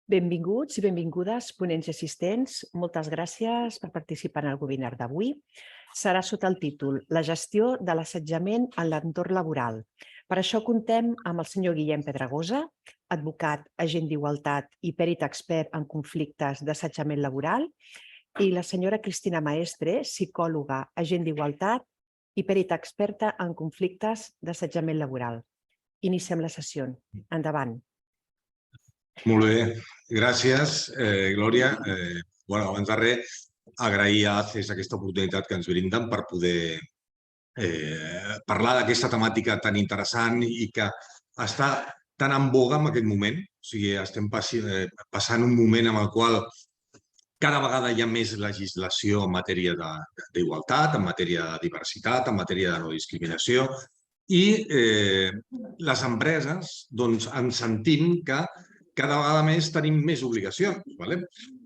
Benvinguts i benvingudes, ponents i assistents. Moltes gràcies per participar en el webinar d'avui. Serà sota el títol La gestió de l'assetjament en l'entorn laboral. Per això contem amb el senyor Guillem Pedragosa, advocat, agent d'igualtat i pèrit expert en conflictes d'assetjament laboral, i la senyora Cristina Maestre, psicòloga, agent d'igualtat i pèrit experta en conflictes d'assetjament laboral. Iniciem la sessió. Endavant. Molt bé, gràcies, Glòria. Abans de res, agrair a ACES aquesta oportunitat que ens brinden per poder parlar d'aquesta temàtica tan interessant i que està tan en boga en aquest moment. O sigui, estem passant un moment en el qual cada vegada hi ha més legislació en matèria d'igualtat, en matèria de diversitat, en matèria de no discriminació, i les empreses ens sentim que cada vegada més tenim més obligacions.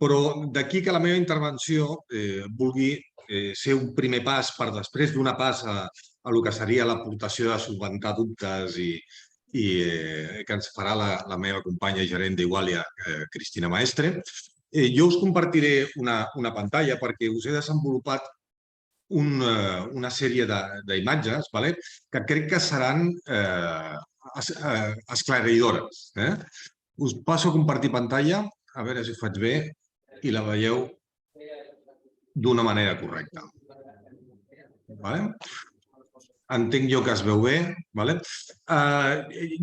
Però d'aquí que la meva intervenció vulgui ser un primer pas per després donar pas a el que seria l'aportació de solventar dubtes i que ens farà la meva companya i gerent d'Igualia, Cristina Maestre. Jo us compartiré una pantalla perquè us he desenvolupat una sèrie d'imatges que crec que seran esclaridores. Us passo a compartir pantalla, a veure si ho faig bé i la veieu d'una manera correcta. Entenc jo que es veu bé.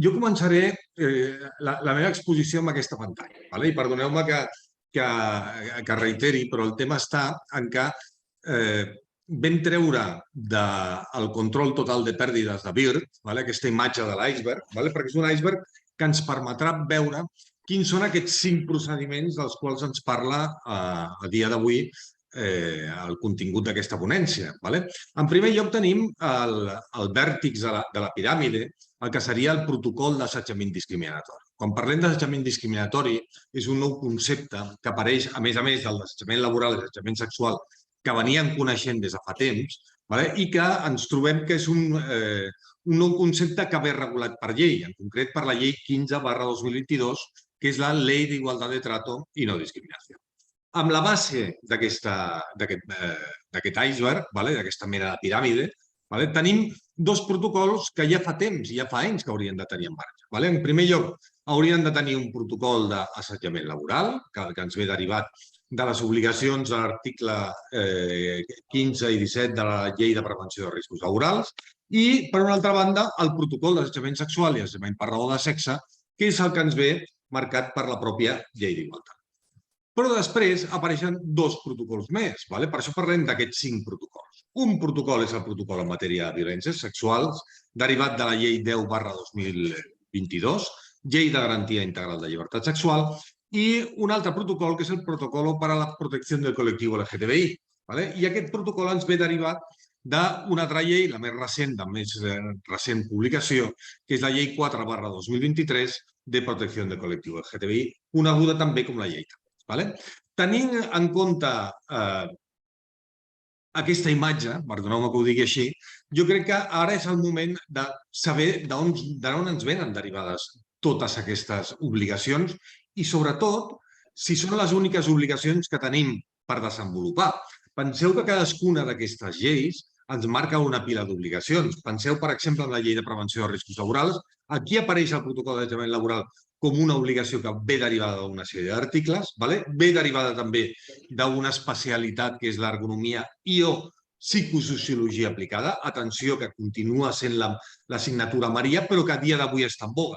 Jo començaré la meva exposició amb aquesta pantalla. I perdoneu-me que reiteri, però el tema està en que vam treure del control total de pèrdues de BIRT, aquesta imatge de l'iceberg, perquè és un iceberg que ens permetrà veure quins són aquests 5 procediments dels quals ens parla a dia d'avui el contingut d'aquesta ponència. En primer lloc tenim el vèrtex de la piràmide, el que seria el protocol d'assetjament discriminatori. Quan parlem d'assetjament discriminatori, és un nou concepte que apareix, a més del d'assetjament laboral i l'assetjament sexual, que veníem coneixent des de fa temps, i que ens trobem que és un nou concepte que ve regulat per llei, en concret per la llei 15/2022, que és la Ley de Igualdad de Trato y No Discriminación. Amb la base d'aquest iceberg, d'aquesta mena de piràmide, tenim 2 protocols que ja fa temps, ja fa anys que haurien de tenir en marxa. En primer lloc, haurien de tenir un protocol d'assetjament laboral, que ens ve derivat de les obligacions de l'article 15 i 17 de la Llei de Prevenció de Riscos Laborals i, per una altra banda, el protocol d'assetjament sexual i assetjament per raó de sexe, que és el que ens ve marcat per la pròpia Llei d'Igualtat. Però després apareixen 2 protocols més. Per això parlem d'aquests 5 protocols. Un protocol és el protocol en matèria de violències sexuals, derivat de la Llei 10/2022, Llei de Garantia Integral de Llibertat Sexual, i un altre protocol, que és el Protocolo para la Protección del Colectivo LGTBI. I aquest protocol ens ve derivat d'una altra llei, la més recent, de més recent publicació, que és la Llei 4/2023 de Protección del Colectivo LGTBI, coneguda també com la llei. Tenint en compte aquesta imatge, perdoneu-me que ho digui així, jo crec que ara és el moment de saber d'on ens venen derivades totes aquestes obligacions i, sobretot, si són les úniques obligacions que tenim per desenvolupar. Penseu que cadascuna d'aquestes lleis ens marca una pila d'obligacions. Penseu, per exemple, en la Llei de Prevenció de Riscos Laborals. Aquí apareix el protocol d'assetjament laboral com una obligació que ve derivada d'una sèrie d'articles, ve derivada també d'una especialitat que és l'ergonomia i o psicosociologia aplicada. Atenció, que continua sent l'assignatura Maria, però que a dia d'avui està en boga.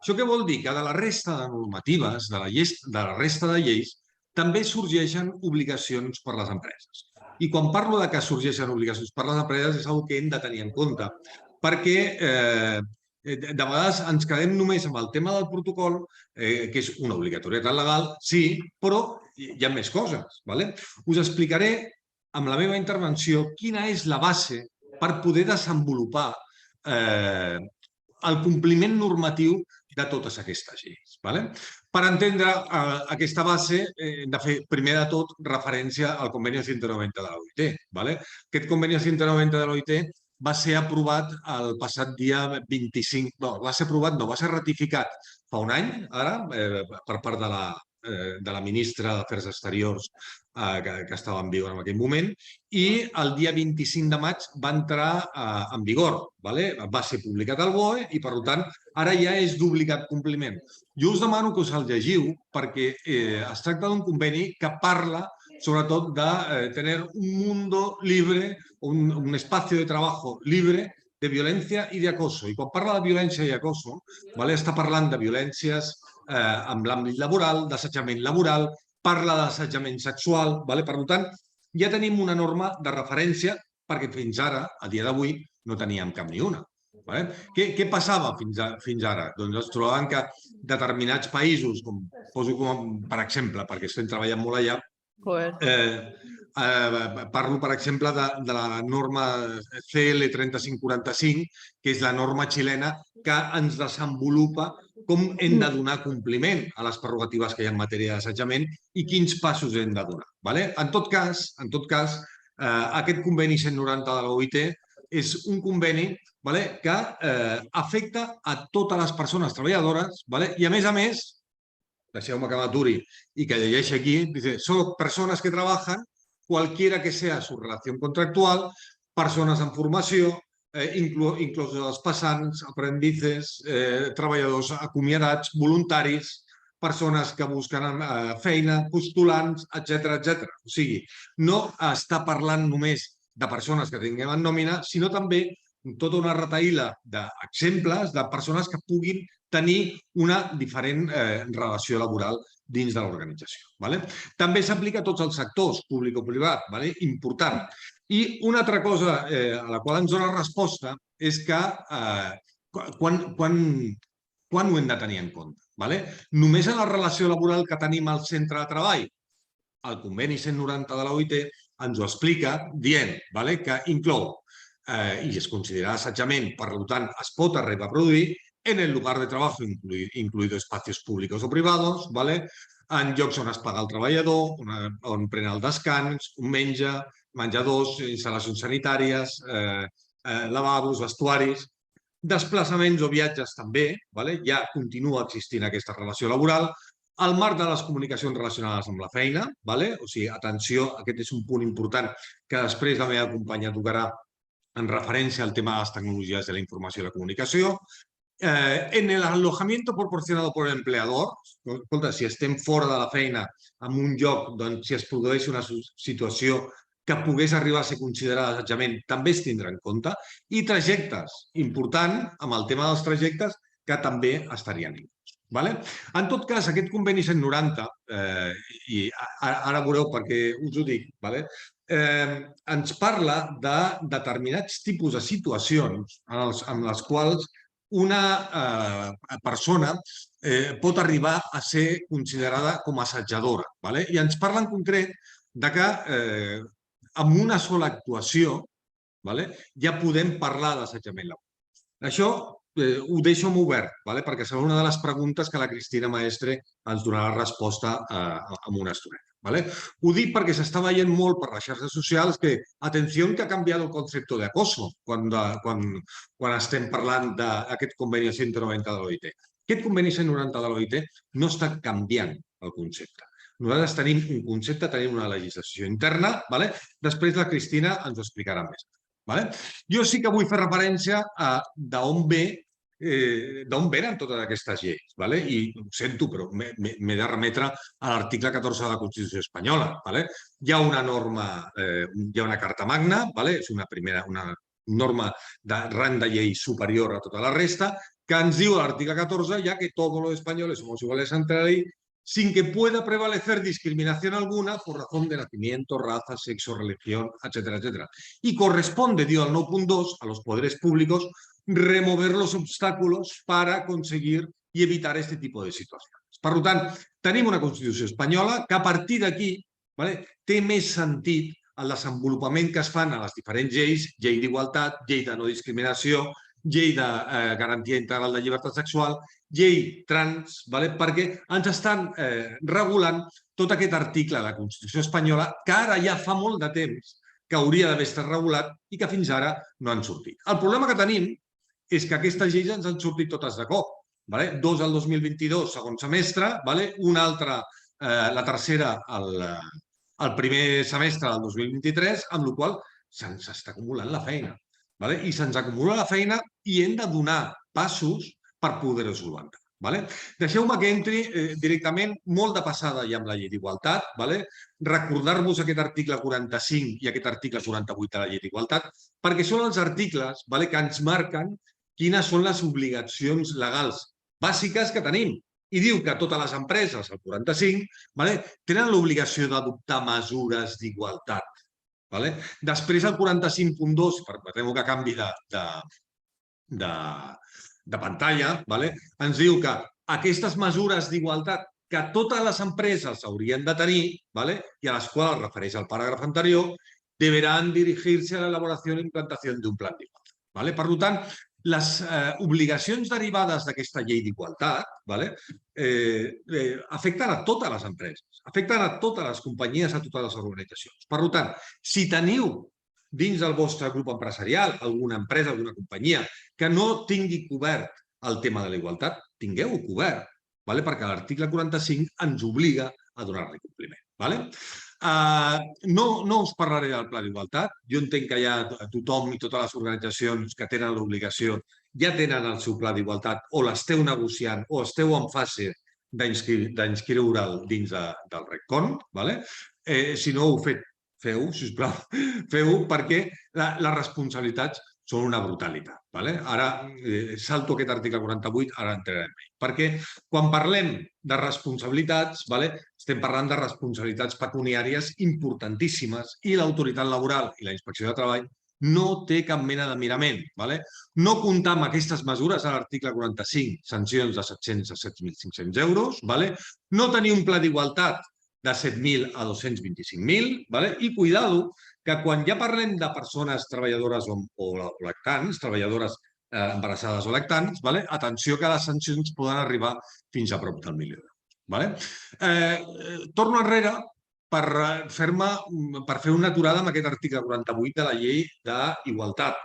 Això què vol dir? Que de la resta de normatives, de la resta de lleis, també sorgeixen obligacions per les empreses. I quan parlo de que sorgeixen obligacions per les empreses és una que hem de tenir en compte, perquè de vegades ens quedem només amb el tema del protocol, que és una obligatorietat legal, sí, però hi ha més coses. Us explicaré amb la meva intervenció quina és la base per poder desenvolupar el compliment normatiu de totes aquestes lleis. Per entendre aquesta base hem de fer, primer de tot, referència al Convenio 190 de l'OIT. Aquest Convenio 190 de l'OIT va ser aprovat el passat dia 25... No, va ser aprovat, no, va ser ratificat fa un any, ara, per part de de la ministra d'Afers Exteriors que estava en vigor en aquell moment, i el dia 25 de maig va entrar en vigor. Va ser publicat al BOE i, per tant, ara ja és d'obligat compliment. Jo us demano que us el llegiu perquè es tracta d'un conveni que parla sobretot de tener un mundo libre, un espacio de trabajo libre de violència i d'acoso. I quan parla de violència i acoso, està parlant de violències en l'àmbit laboral, d'assetjament laboral, parla d'assetjament sexual. Per tant, ja tenim una norma de referència perquè fins ara, a dia d'avui, no teníem cap ni una. Què passava fins ara? Doncs es trobaven que determinats països, poso com per exemple, perquè estem treballant molt allà, parlo, per exemple, de la norma CL 3545, que és la norma xilena que ens desenvolupa com hem de donar compliment a les prerrogatives que hi ha en matèria d'assetjament i quins passos hem de donar. En tot cas, aquest conveni 190 de l'OIT és un conveni que afecta a totes les persones treballadores i, a més, deixeu-me que m'aturi i que llegeixi aquí, dice, son personas que trabajan, cualquiera que sea su relación contractual, persones en formació, inclòs els passants, aprendices, treballadors acomiadats, voluntaris, persones que busquen feina, postulants, etc. O sigui, no està parlant només de persones que tinguem en nòmina, sinó també tota una retaïla d'exemples de persones que puguin tenir una diferent relació laboral dins de l'organització. També s'aplica a tots els sectors, públic o privat, important. I una altra cosa a la qual ens dona resposta és que quan ho hem de tenir en compte? Només en la relació laboral que tenim al centre de treball, el conveni 190 de l'OIT ens ho explica dient que inclou i es considera assetjament, per tant, es pot arribar a produir en el lugar de trabajo, incluidos espacios públicos o privados, en llocs on es paga el treballador, on pren el descans, on menja, menjadors, instal·lacions sanitàries, lavabos, vestuaris, desplaçaments o viatges també, ja continua existint aquesta relació laboral, al marc de les comunicacions relacionades amb la feina, o sigui, atenció, aquest és un punt important que després la meva companya tocarà en referència al tema de les tecnologies de la informació i la comunicació, en el alojamiento proporcionado por el empleador, si estem fora de la feina en un lloc, doncs si es produeix una situació que pogués arribar a ser considerada assetjament, també es tindrà en compte, i trajectes, important, amb el tema dels trajectes, que també estarien inclòs. En tot cas, aquest conveni 190, i ara veureu per què us ho dic, ens parla de determinats tipus de situacions en les quals una persona pot arribar a ser considerada com a assetjadora. I ens parla en concret que amb una sola actuació ja podem parlar d'assetjament laboral. Això ho deixo obert, perquè serà una de les preguntes que la Cristina Maestre ens donarà resposta en una estoneta. Ho dic perquè s'està veient molt per les xarxes socials que, atenció, que ha canviat el concepte d'acoso quan estem parlant d'aquest conveni 190 de l'OIT. Aquest conveni 190 de l'OIT no està canviant el concepte. Nosaltres tenim un concepte, tenim una legislació interna, després la Cristina ens ho explicarà més. Jo sí que vull fer referència a d'on venen totes aquestes lleis. I ho sento, però m'he de remetre a l'article 14 de la Constitució espanyola. Hi ha una norma, hi ha una Carta Magna, és una norma de rang de llei superior a tota la resta, que ens diu a l'article 14 ja que tots els espanyols somos iguales ante la ley, sin que pueda prevalecer discriminación alguna por razón de nacimiento, raza, sexo, religión, etc. Y corresponde, digo al 9.2, a los poderes públicos remover los obstáculos para conseguir y evitar este tipo de situacions. Per tant, tenim una Constitució espanyola que a partir d'aquí té més sentit el desenvolupament que es fan a les diferents lleis, llei d'igualtat, llei de no discriminació, llei de garantia integral de llibertat sexual, llei trans, perquè ens estan regulant tot aquest article de la Constitució espanyola que ara ja fa molt de temps que hauria d'haver estat regulat i que fins ara no han sortit. El problema que tenim és que aquestes lleis ens han sortit totes de cop. Dos al 2022, segon semestre, una altra la tercera el primer semestre del 2023, amb la qual cosa se'ns està acumulant la feina. I se'ns acumula la feina i hem de donar passos per poder-ho solventar. Deixeu-me que entri directament molt de passada ja amb la llei d'igualtat. Recordar-vos aquest article 45 i aquest article 48 de la llei d'igualtat, perquè són els articles que ens marquen quines són les obligacions legals bàsiques que tenim. I diu que totes les empreses, el 45, tenen l'obligació d'adoptar mesures d'igualtat. Després, el 45.2, permetem que canvi de pantalla, ens diu que aquestes mesures d'igualtat que totes les empreses haurien de tenir, i a les quals es refereix el paràgraf anterior, deberán dirigirse a la elaboración e implantación de un plan d'igualtat. Per tant, les obligacions derivades d'aquesta llei d'igualtat afecten a totes les empreses, afecten a totes les companyies, a totes les organitzacions. Per tant, si teniu dins del vostre grup empresarial alguna empresa, alguna companyia que no tingui cobert el tema de la igualtat, tingueu-ho cobert, perquè l'article 45 ens obliga a donar-li compliment. No us parlaré del pla d'igualtat. Jo entenc que ja tothom i totes les organitzacions que tenen l'obligació ja tenen el seu pla d'igualtat o l'esteu negociant o esteu en fase d'inscriure'l dins del RECCON. Si no ho heu fet, feu-ho, sisplau, feu-ho, perquè les responsabilitats són una brutalitat. Ara salto aquest article 48, ara entrarem. Perquè quan parlem de responsabilitats, estem parlant de responsabilitats pecuniàries importantíssimes i l'autoritat laboral i la inspecció de treball no té cap mena de mirament. No comptar amb aquestes mesures a l'article 45, sancions de 700 a 7.500 euros, no tenir un pla d'igualtat de 7.000 a 225.000, i cuidado que quan ja parlem de persones treballadores o lactants, treballadores embarassades o lactants, atenció que les sancions poden arribar fins a prop del 1.000 euros. Torno enrere per fer una aturada amb aquest article 48 de la llei d'igualtat,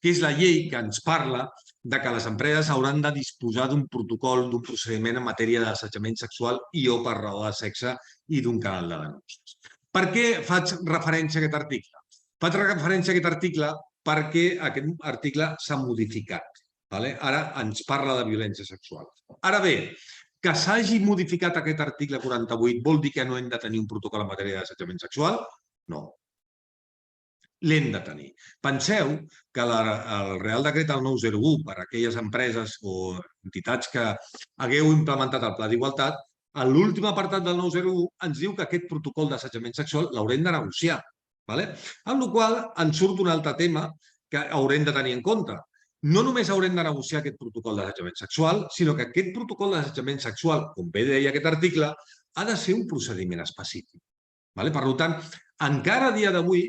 que és la llei que ens parla que les empreses hauran de disposar d'un protocol, d'un procediment en matèria d'assetjament sexual i o per raó de sexe i d'un canal de denúncies. Per què faig referència a aquest article? Faig referència a aquest article perquè aquest article s'ha modificat. Ara ens parla de violència sexual. Ara bé, que s'hagi modificat aquest article 48 vol dir que no hem de tenir un protocol en matèria d'assetjament sexual? No. L'hem de tenir. Penseu que el Real Decret 901 per a aquelles empreses o entitats que hagueu implementat el pla d'igualtat, a l'últim apartat del 901 ens diu que aquest protocol d'assetjament sexual l'haurem de negociar. Amb la qual cosa ens surt un altre tema que haurem de tenir en compte. No només haurem de negociar aquest protocol d'assetjament sexual, sinó que aquest protocol d'assetjament sexual, com bé deia aquest article, ha de ser un procediment específic. Per tant, encara a dia d'avui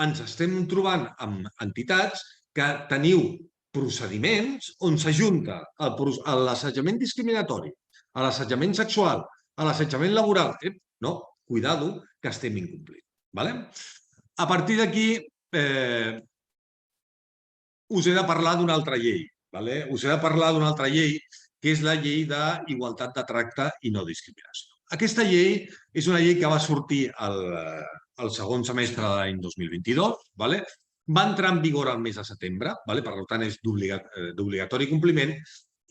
ens estem trobant amb entitats que teniu procediments on s'ajunta l'assetjament discriminatori, l'assetjament sexual, l'assetjament laboral. No, cuidado, que estem incomplint. A partir d'aquí, us he de parlar d'una altra llei. Us he de parlar d'una altra llei, que és la llei d'igualtat de tracte i no discriminació. Aquesta llei és una llei que va sortir el segon semestre de l'any 2022, va entrar en vigor al mes de setembre, per tant és d'obligatori compliment,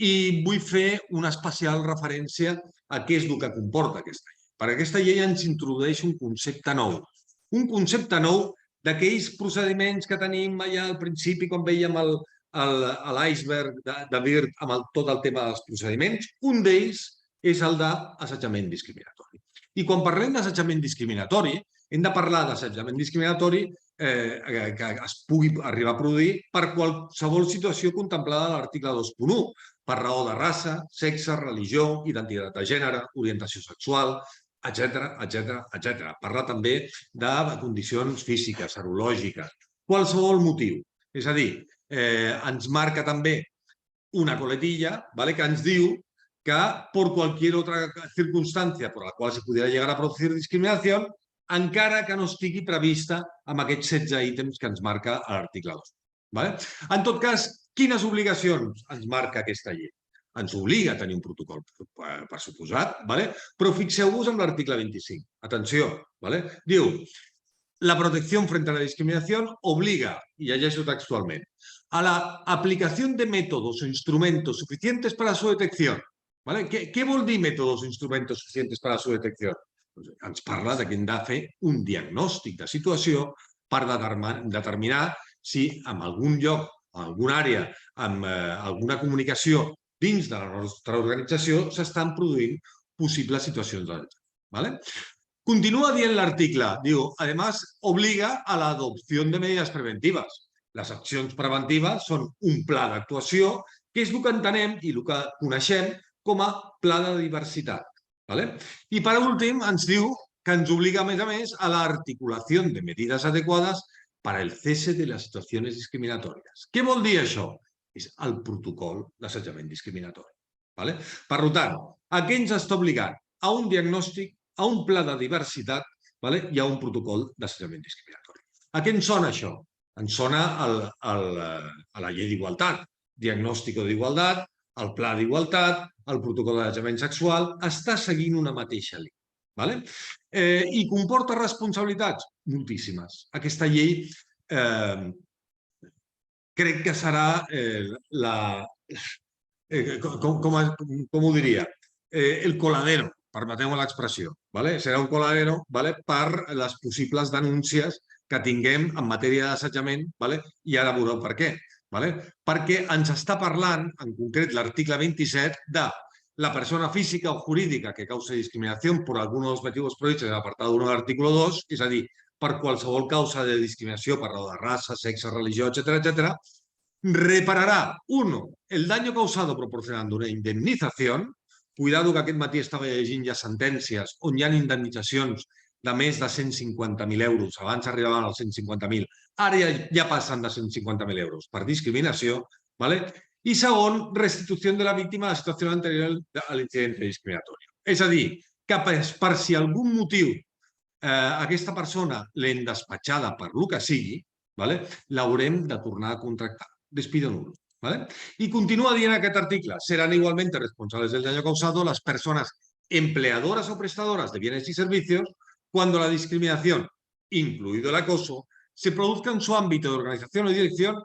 i vull fer una especial referència a què és el que comporta aquesta llei. Perquè aquesta llei ens introdueix un concepte nou d'aquells procediments que tenim allà al principi, quan veiem l'iceberg de Bird amb tot el tema dels procediments. Un d'ells és el d'assetjament discriminatori. I quan parlem d'assetjament discriminatori, hem de parlar d'assetjament discriminatori que es pugui arribar a produir per qualsevol situació contemplada a l'article 2.1, per raó de raça, sexe, religió, identitat de gènere, orientació sexual, etc. Parla també de condicions físiques, serològiques, qualsevol motiu. És a dir, ens marca també una coletilla que ens diu que por cualquier otra circunstancia por la cual se pudiera llegar a producir discriminación, encara que no estigui prevista amb aquests 16 ítems que ens marca l'article 2. En tot cas, quines obligacions ens marca aquesta llei? ens obliga a tenir un protocol, per suposat, però fixeu-vos en l'article 25. Atenció, diu: la protección frente a la discriminación obliga, y llegeixo textualment, a la aplicación de métodos o instrumentos suficientes para su detección. Què vol dir métodos o instrumentos suficientes para su detección? Ens parla que hem de fer un diagnòstic de situació per determinar si en algun lloc, en alguna àrea, amb alguna comunicació dins de la nostra organització s'estan produint possibles situacions de detecció. Continúa dient l'article, diu, además obliga a la adopción de medidas preventivas. Les accions preventives són un pla d'actuació, que és el que entenem i el que coneixem com a pla de diversitat. I per últim ens diu que ens obliga a més, a la articulació de medidas adecuadas para el cese de las situaciones discriminatorias. Què vol dir això? És el protocol d'assetjament discriminatori. Per tant, a què ens està obligant? A un diagnòstic, a un pla de diversitat i a un protocol d'assetjament discriminatori. A què ens sona això? Ens sona a la llei d'igualtat, diagnòstic d'igualtat, el pla d'igualtat, el protocol d'assetjament sexual, està seguint una mateixa línia. I comporta responsabilitats? Moltíssimes. Aquesta llei crec que serà com ho diria? El coladero, permeteu-me l'expressió. Serà un coladero per les possibles denúncies que tinguem en matèria d'assetjament i ara veureu per què. Perquè ens està parlant, en concret l'article 27, de la persona física o jurídica que causa discriminación por alguno de los motivos previstos en el apartado 1 del artículo 2, és a dir, per qualsevol causa de discriminació per raó de raça, sexe, religió, etc., repararà, 1, el daño causado proporcionando una indemnización. Cuidado que aquest matí estava llegint ja sentències on hi ha indemnitzacions de més de 150.000 euros. Abans arribaven als 150.000. Ara ja passen de 150.000 euros per discriminació. I segon, restitució de la víctima a la situació anterior a l'incident discriminatori. És a dir, que per si algun motiu aquesta persona l'hem despatxada per lo que sigui, l'haurem de tornar a contractar. Despido nulo. Y continúa dient aquest article: serán igualmente responsables del daño causado las personas empleadoras o prestadoras de bienes y servicios cuando la discriminación, incluido el acoso, se produzca en su ámbito de organización o dirección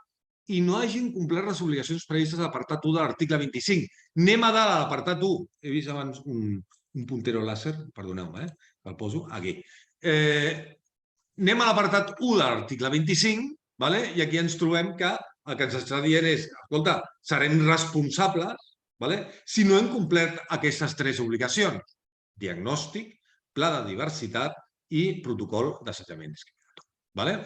i no hagin complert les obligacions previstes a l'apartat 1 de l'article 25. Anem a dalt a l'apartat 1. He vist abans un puntero làser, perdoneu-me, el poso aquí. Anem a l'apartat 1 de l'article 25 i aquí ens trobem que el que ens està dient és, escolta, serem responsables si no hem complert aquestes 3 obligacions: diagnòstic, pla de diversitat i protocol d'assetjament discriminatori.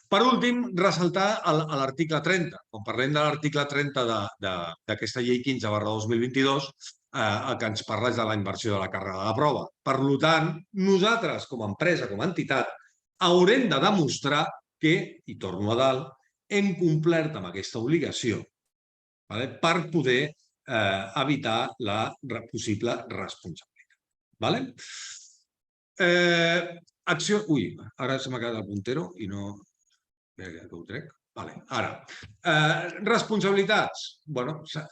Per últim, ressaltar l'article 30. Quan parlem de l'article 30 d'aquesta llei 15/2022, el que ens parla és de la inversió de la càrrega de prova. Per tant, nosaltres, com a empresa, com a entitat, haurem de demostrar que, i torno a dalt, hem complert amb aquesta obligació per poder evitar la possible responsabilitat. Acció... Ui, ara se m'ha quedat el puntero i no... Que ho trec. Ara. Responsabilitats.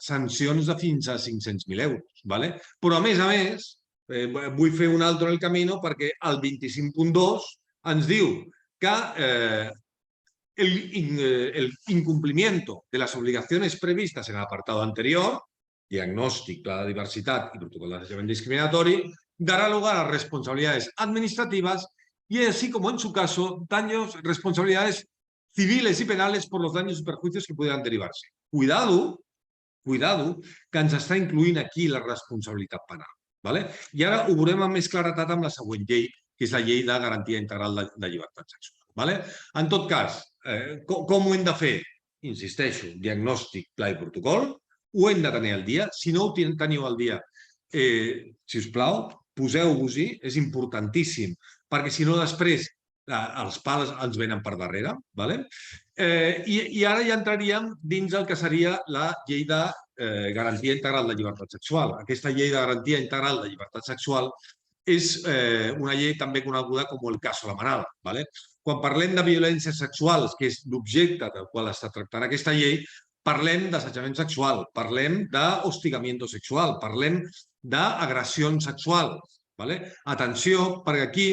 Sancions de fins a 500.000 euros. Però, a més, vull fer un alto en el camino perquè el 25.2 ens diu que el incumplimiento de las obligaciones previstas en el apartado anterior, diagnóstico, plan de diversidad y protocolo de asesinato discriminatorio, dará lugar a responsabilidades administrativas y así como en su caso, responsabilidades civiles y penales por los daños y perjuicios que pudieran derivarse. Cuidado, que ens està incluint aquí la responsabilitat penal. I ara ho veurem amb més claretat amb la següent llei, que és la llei de garantia integral de llibertat sexual. En tot cas, com ho hem de fer? Insisteixo, diagnòstic, pla i protocol, ho hem de tenir al dia. Si no ho teniu al dia, si us plau, poseu-vos-hi, és importantíssim, perquè si no després els pals ens venen per darrere. I ara ja entraríem dins el que seria la llei de garantia integral de llibertat sexual. Aquesta llei de garantia integral de llibertat sexual és una llei també coneguda com el caso La Manada. Quan parlem de violències sexuals, que és l'objecte del qual està tractant aquesta llei, parlem d'assetjament sexual, parlem d'hostigamiento sexual, parlem d'agressió sexual. Atenció, perquè aquí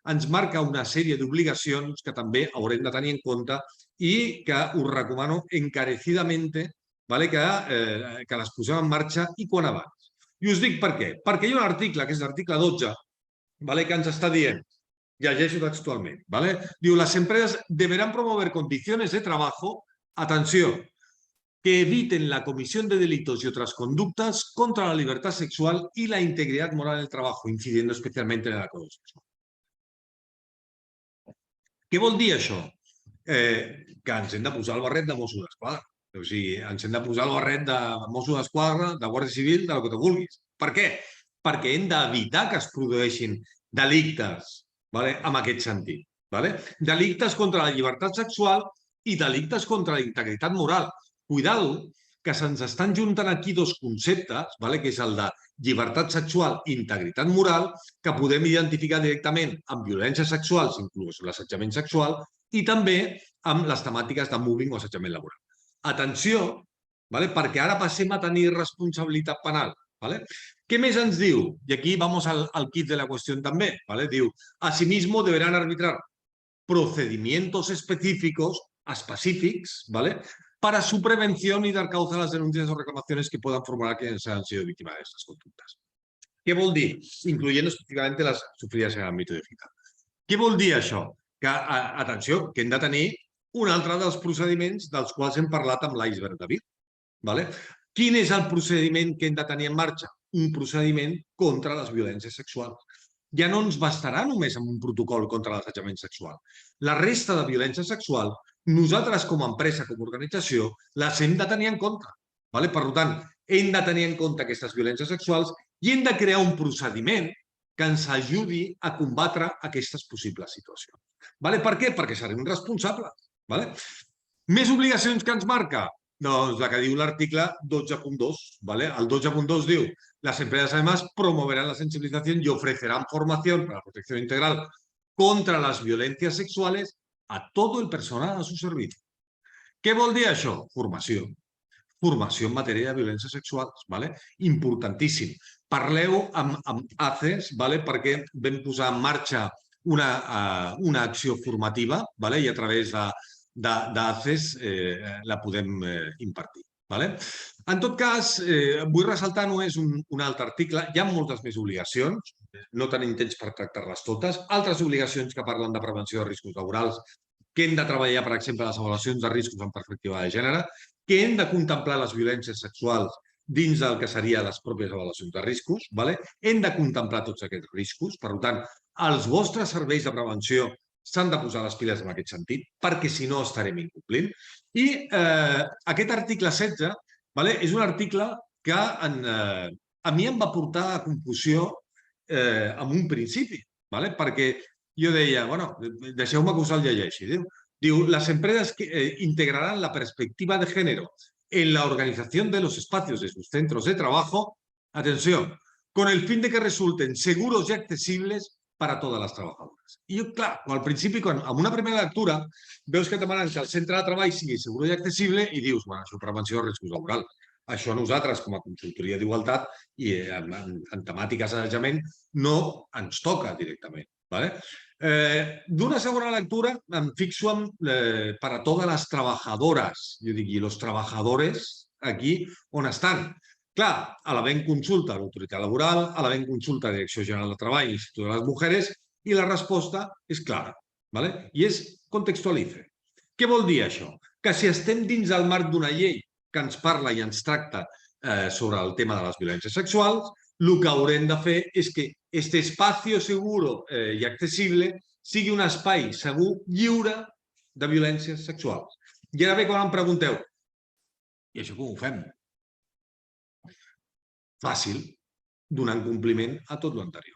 ens marca una sèrie d'obligacions que també haurem de tenir en compte i que us recomano encarecidamente que les posem en marxa i quan abans. I us dic per què. Perquè hi ha un article, que és l'article 12, que ens està dient, llegeixo textualment, diu, las empresas deberán promover condiciones de trabajo, atenció, que eviten la comisión de delitos y otras conductas contra la libertad sexual y la integridad moral del trabajo, incidiendo especialmente en el acoso sexual. Què vol dir això? Que ens hem de posar el barret de Mossos d'Esquadra. O sigui, ens hem de posar el barret de Mossos d'Esquadra, de Guàrdia Civil, del que tu vulguis. Per què? Perquè hem d'evitar que es produeixin delictes en aquest sentit. Delictes contra la llibertat sexual i delictes contra la integritat moral. Cuidado, que se'ns estan juntant aquí dos conceptes, que és el de llibertat sexual i integritat moral, que podem identificar directament amb violències sexuals, inclús l'assetjament sexual, i també amb les temàtiques de mobbing o assetjament laboral. Atenció, perquè ara passem a tenir responsabilitat penal. Què més ens diu? I aquí vamos al kit de la qüestió també. Diu, asimismo deberán arbitrar procedimientos específicos para su prevención y dar causa a las denuncias o reclamaciones que puedan formular quienes han sido víctimas de estas conductas. Què vol dir? Incluyendo específicamente las sufridas en el ámbito digital. Què vol dir això? Que, atenció, que hem de tenir un altre dels procediments dels quals hem parlat amb l'iceberg de Vir. Quin és el procediment que hem de tenir en marxa? Un procediment contra les violències sexuals. Ja no ens bastarà només amb un protocol contra l'assetjament sexual. La resta de violència sexual, nosaltres com a empresa, com a organització, les hem de tenir en compte. Per tant, hem de tenir en compte aquestes violències sexuals i hem de crear un procediment que ens ajudi a combatre aquestes possibles situacions. Per què? Perquè serem responsables. Més obligacions que ens marca? Doncs la que diu l'article 12.2. El 12.2 diu, las empresas además promoverán la sensibilización y ofrecerán formación para la protección integral contra las violencias sexuales a todo el personal a su servicio. Què vol dir això? Formació. Formació en matèria de violències sexuals. Importantíssim. Parleu amb ACES perquè vam posar en marxa una acció formativa i a través d'ACES la podem impartir. En tot cas, vull ressaltar només un altre article. Hi ha moltes més obligacions, no tenim temps per tractar-les totes. Altres obligacions que parlen de prevenció de riscos laborals, que hem de treballar, per exemple, les avaluacions de riscos en perspectiva de gènere, que hem de contemplar les violències sexuals dins del que serien les pròpies avaluacions de riscos. Hem de contemplar tots aquests riscos. Per tant, els vostres serveis de prevenció s'han de posar les piles en aquest sentit, perquè si no estarem incomplint. I aquest article 16 és un article que a mi em va portar a confusió en un principi, perquè jo deia, bueno, deixeu-me que us el llegeixi. Diu, las empresas integrarán la perspectiva de género en la organización de los espacios de sus centros de trabajo, atención, con el fin de que resulten seguros y accesibles para totes les treballadores. I, clar, al principi, en una primera lectura, veus que et demanen que el centre de treball sigui segur i accessible i dius, bueno, això és prevenció de riscos laborals. Això a nosaltres, com a consultoria d'igualtat i en temàtiques d'assetjament, no ens toca directament. D'una segona lectura em fixo en para todas las trabajadoras, jo dic, i los trabajadores aquí on estan. Clar, a l'havent consulta a l'autoritat laboral, a l'havent consulta a la Direcció General de Treball i l'Institut de les Mujeres, i la resposta és clara, i és contextualice. Què vol dir això? Que si estem dins el marc d'una llei que ens parla i ens tracta sobre el tema de les violències sexuals, el que haurem de fer és que aquest espai seguro i accessible sigui un espai segur, lliure de violències sexuals. I ara bé, quan em pregunteu, i això com ho fem? Fàcil, donant compliment a tot l'anterior.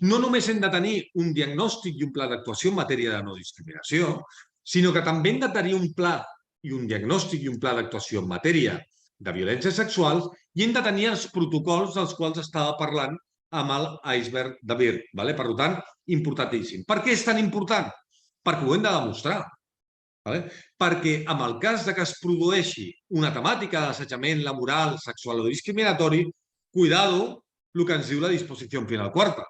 No només hem de tenir un diagnòstic i un pla d'actuació en matèria de no discriminació, sinó que també hem de tenir un pla i un diagnòstic i un pla d'actuació en matèria de violències sexuals i hem de tenir els protocols dels quals estava parlant amb l'iceberg de Vir. Per tant, importantíssim. Per què és tan important? Perquè ho hem de demostrar. Perquè en el cas que es produeixi una temàtica d'assetjament laboral, sexual o discriminatori, cuidado el que ens diu la disposició final quarta.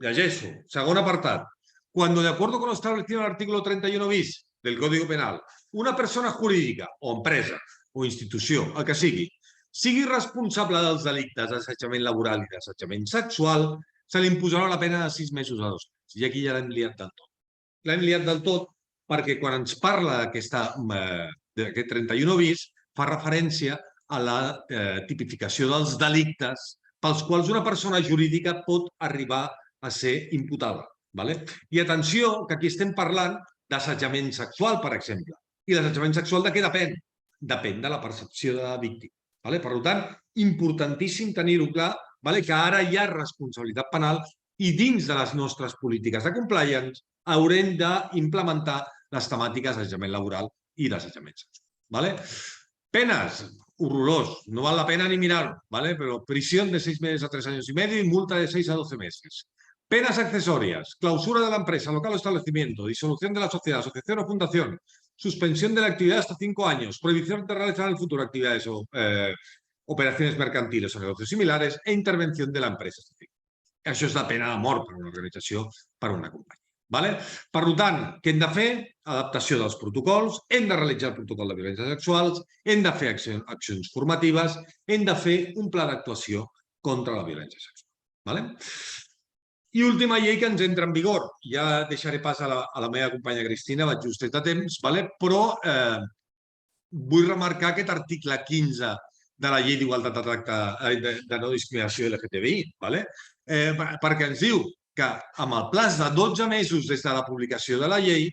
Llegeixo. Segon apartat. Cuando, de acuerdo con lo establecido en el artículo 31 bis del Código Penal, una persona jurídica o empresa o institució, el que sigui responsable dels delictes d'assetjament laboral i d'assetjament sexual, se li imposarà la pena de 6 mesos a 2 anys. I aquí ja l'hem liat del tot. L'hem liat del tot perquè quan ens parla d'aquest 31 bis fa referència a la tipificació dels delictes pels quals una persona jurídica pot arribar a ser imputada. I atenció, que aquí estem parlant d'assetjament sexual, per exemple. I l'assetjament sexual de què depèn? Depèn de la percepció de la víctima. Per tant, importantíssim tenir-ho clar, que ara hi ha responsabilitat penal i dins de les nostres polítiques de compliance haurem d'implementar les temàtiques d'assetjament laboral i d'assetjament sexual. Penes, horrorós, no val la pena ni mirar-ho, pero prisión de 6 meses a 3 años y medio y multa de 6 a 12 meses. Penas accesorias, clausura de la empresa, local o establecimiento, disolución de la sociedad, asociación o fundación, suspensión de la actividad hasta 5 años, prohibición de realizar en el futuro actividades o operaciones mercantiles o negocios similares e intervención de la empresa. Això és la pena de mort per una organització, per una companyia. Per tant, què hem de fer? Adaptació dels protocols, hem de realitzar el protocol de violències sexuals, hem de fer accions formatives, hem de fer un pla d'actuació contra la violència sexual. I última llei que ens entra en vigor. Ja deixaré pas a la meva companya Cristina, vaig justet a temps, però vull remarcar aquest article 15 de la Llei d'Igualtat de Tracte de No Discriminació LGTBI, perquè ens diu que amb el plaç de 12 mesos des de la publicació de la llei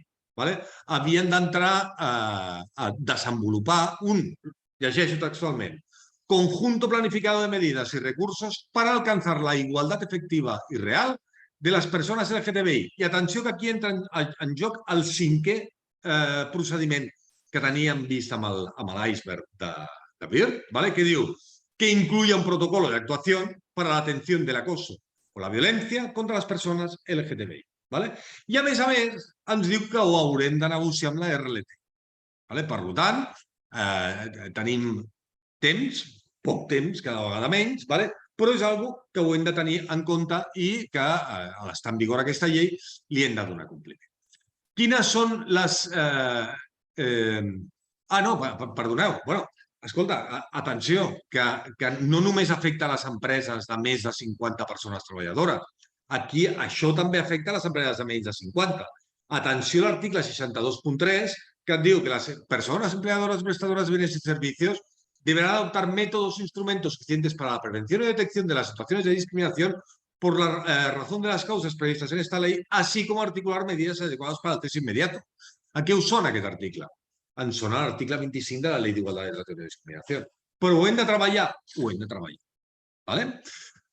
havien d'entrar a desenvolupar llegeixo textualment, conjunto planificado de medidas y recursos para alcanzar la igualdad efectiva y real de les persones LGTBI. I atenció que aquí entra en joc el 5è procediment que teníem vist amb l'iceberg de Bird, que diu que incluya un protocolo de actuación para la atención del acoso o la violencia contra les persones LGTBI. I a més, ens diu que ho haurem de negociar amb la RLT. Per tant, tenim temps, poc temps, cada vegada menys, però és una cosa que ho hem de tenir en compte i que, a l'estar en vigor aquesta llei, li hem de donar compliment. Quines són les... no, perdoneu. Escolta, atenció, que no només afecta les empreses de més de 50 persones treballadores. Aquí això també afecta les empreses de menys de 50. Atenció a l'article 62.3, que et diu que les persones empleadoras prestadoras de bienes y servicios deberán adoptar métodos e instrumentos eficientes para la prevención y detección de las situaciones de discriminación por la razón de las causas previstas en esta ley, así como articular medidas adecuadas para el cese inmediato. A què us sona aquest article? Ens sona l'article 25 de la Llei d'Igualtat de Tracte i No Discriminació. Però ho hem de treballar? Ho hem de treballar.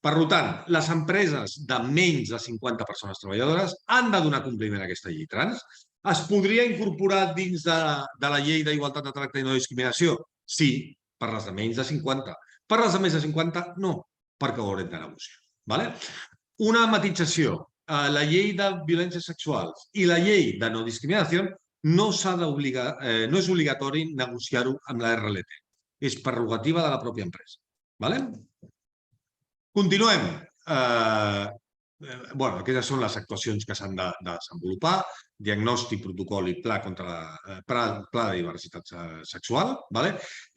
Per tant, les empreses de menys de 50 persones treballadores han de donar compliment a aquesta llei trans. Es podria incorporar dins de la Llei d'Igualtat de Tracte i No Discriminació? Sí, per les de menys de 50. Per les de més de 50, no, perquè ho haurem de negociar. Una matització. La llei de violències sexuals i la llei de no discriminació no és obligatori negociar-ho amb la RLT. És prerrogativa de la pròpia empresa. Continuem. Aquestes són les actuacions que s'han de desenvolupar, diagnòstic, protocol i pla de diversitat sexual,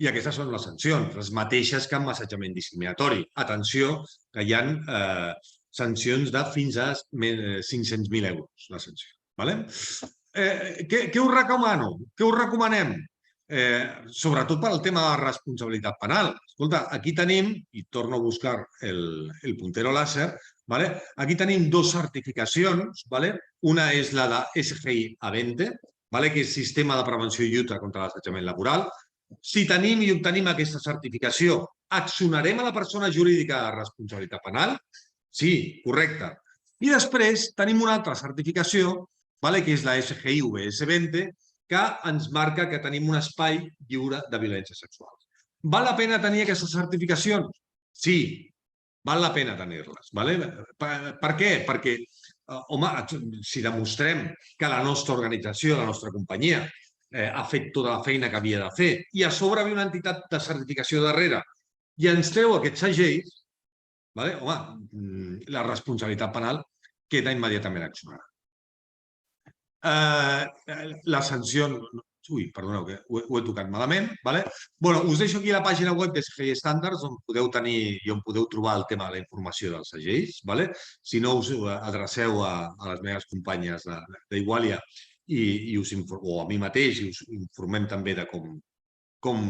i aquestes són les sancions, les mateixes que amb assetjament discriminatori. Atenció, que hi ha sancions de fins a 500.000 euros, la sanció. Què us recomano? Què us recomanem? Sobretot per al tema de responsabilitat penal. Escolta, aquí tenim, i torno a buscar el puntero láser, aquí tenim 2 certificacions. Una és la de SGI A20, que és Sistema de Prevenció i Lluita contra l'Assetjament Laboral. Si tenim i obtenim aquesta certificació, accionarem a la persona jurídica de responsabilitat penal? Sí, correcte. I després tenim una altra certificació, que és la SGI VS20, que ens marca que tenim un espai lliure de violències sexuals. Val la pena tenir aquestes certificacions? Sí, val la pena tenir-les. Per què? Perquè home, si demostrem que la nostra organització, la nostra companyia, ha fet tota la feina que havia de fer i a sobre ve una entitat de certificació darrere i ens treu aquests segells, vale? Home, la responsabilitat penal queda immediatament accionada. La sanció... Ui, perdoneu, que ho he tocat malament. Vale? Bueno, us deixo aquí la pàgina web de CGI Standards on podeu tenir i on podeu trobar el tema de la informació dels segells. Vale? Si no, us adreceu a les meves companyes d'Igualia o a mi mateix i us informem també de com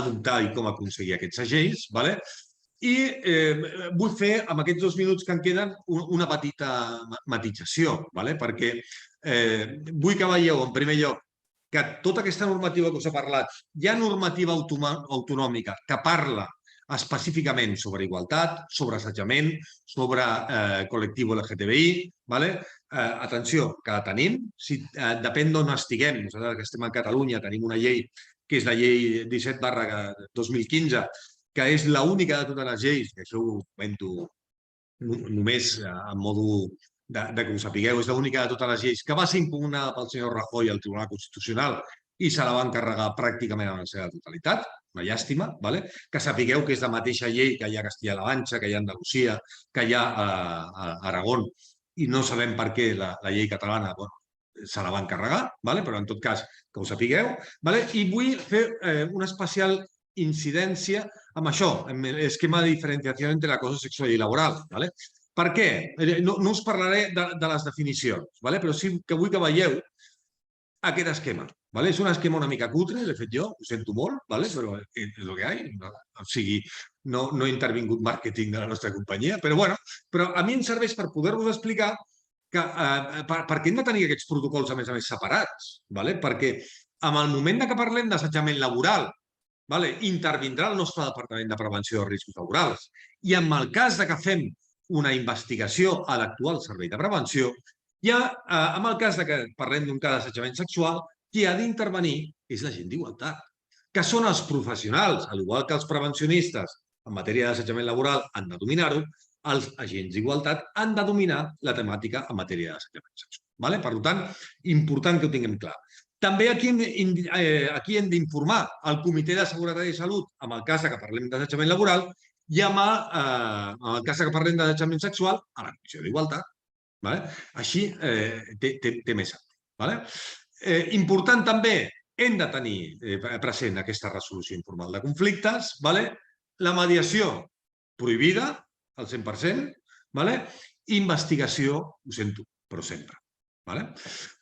adoptar i com aconseguir aquests segells. Vale? I vull fer, amb aquests 2 minuts que em queden, una petita matització, vale? Perquè vull que veieu, en primer lloc, que tota aquesta normativa que us he parlat, hi ha normativa autonòmica que parla específicament sobre igualtat, sobre assetjament, sobre col·lectiu LGTBI. Vale? Atenció, que la tenim. Depèn d'on estiguem. Nosaltres que estem a Catalunya tenim una llei que és la llei 17/2015, que és l'única de totes les lleis, que això ho comento només en modo de que ho sapigueu, és l'única de totes les lleis que va ser impugnada pel senyor Rajoy al Tribunal Constitucional i se la van carregar pràcticament en la seva totalitat, una llàstima, vale? Que sapigueu que és la mateixa llei que hi ha a Castilla-La Manxa, que hi ha a Andalusia, que hi ha a Aragón, i no sabem per què la llei catalana se la van carregar, vale? Però en tot cas que ho sapigueu. Vale? I vull fer una especial incidència amb això, amb l'esquema de diferenciació entre l'acoso sexual i laboral. Vale? Per què? No us parlaré de les definicions, vale? Però sí que vull que veieu aquest esquema. Vale? És un esquema una mica cutre, l'he fet jo, ho sento molt, vale? Però és el que hi ha. O sigui, no he intervingut màrqueting de la nostra companyia, però, bueno, però a mi em serveix per poder-vos explicar que, per què hem de tenir aquests protocols, a més separats. Vale? Perquè en el moment que parlem d'assetjament laboral, vale, intervindrà el nostre Departament de Prevenció de Riscos Laborals. I en el cas que fem una investigació a l'actual servei de prevenció, en el cas que parlem d'un cas d'assetjament sexual, qui ha d'intervenir és la gent d'Igualtat, que són els professionals, al igual que els prevencionistes en matèria d'assetjament laboral han de dominar-ho, els agents d'Igualtat han de dominar la temàtica en matèria d'assetjament sexual. Vale? Per tant, important que ho tinguem clar. També aquí hem d'informar el Comitè de Seguretat i Salut en el cas que parlem d'assetjament laboral i en el cas que parlem d'assetjament sexual a la Comissió d'Igualtat. Vale? Així té més sentit. Vale? Important també, hem de tenir present aquesta resolució informal de conflictes. Vale? La mediació prohibida al 100%. Vale? Investigació, ho sento, però sempre. Vale?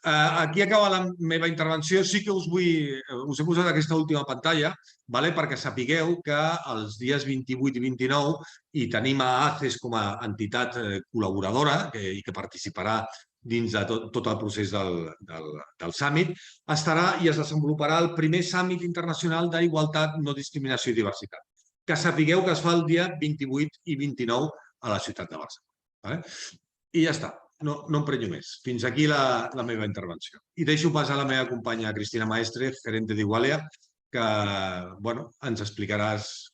Aquí acaba la meva intervenció. Sí que us he posat aquesta última pantalla, vale? Perquè sapigueu que els dies 28 i 29 hi tenim a ACES com a entitat col·laboradora i que participarà dins de tot el procés del Summit, estarà i es desenvoluparà el primer Summit internacional d'Igualtat, No Discriminació i Diversitat, que sapigueu que es fa el dia 28 i 29 a la ciutat de Barcelona. Vale? I ja està. No em prenyo més. Fins aquí la meva intervenció. I deixo pas a la meva companya Cristina Maestre, gerente d'Igualia, que ens explicaràs.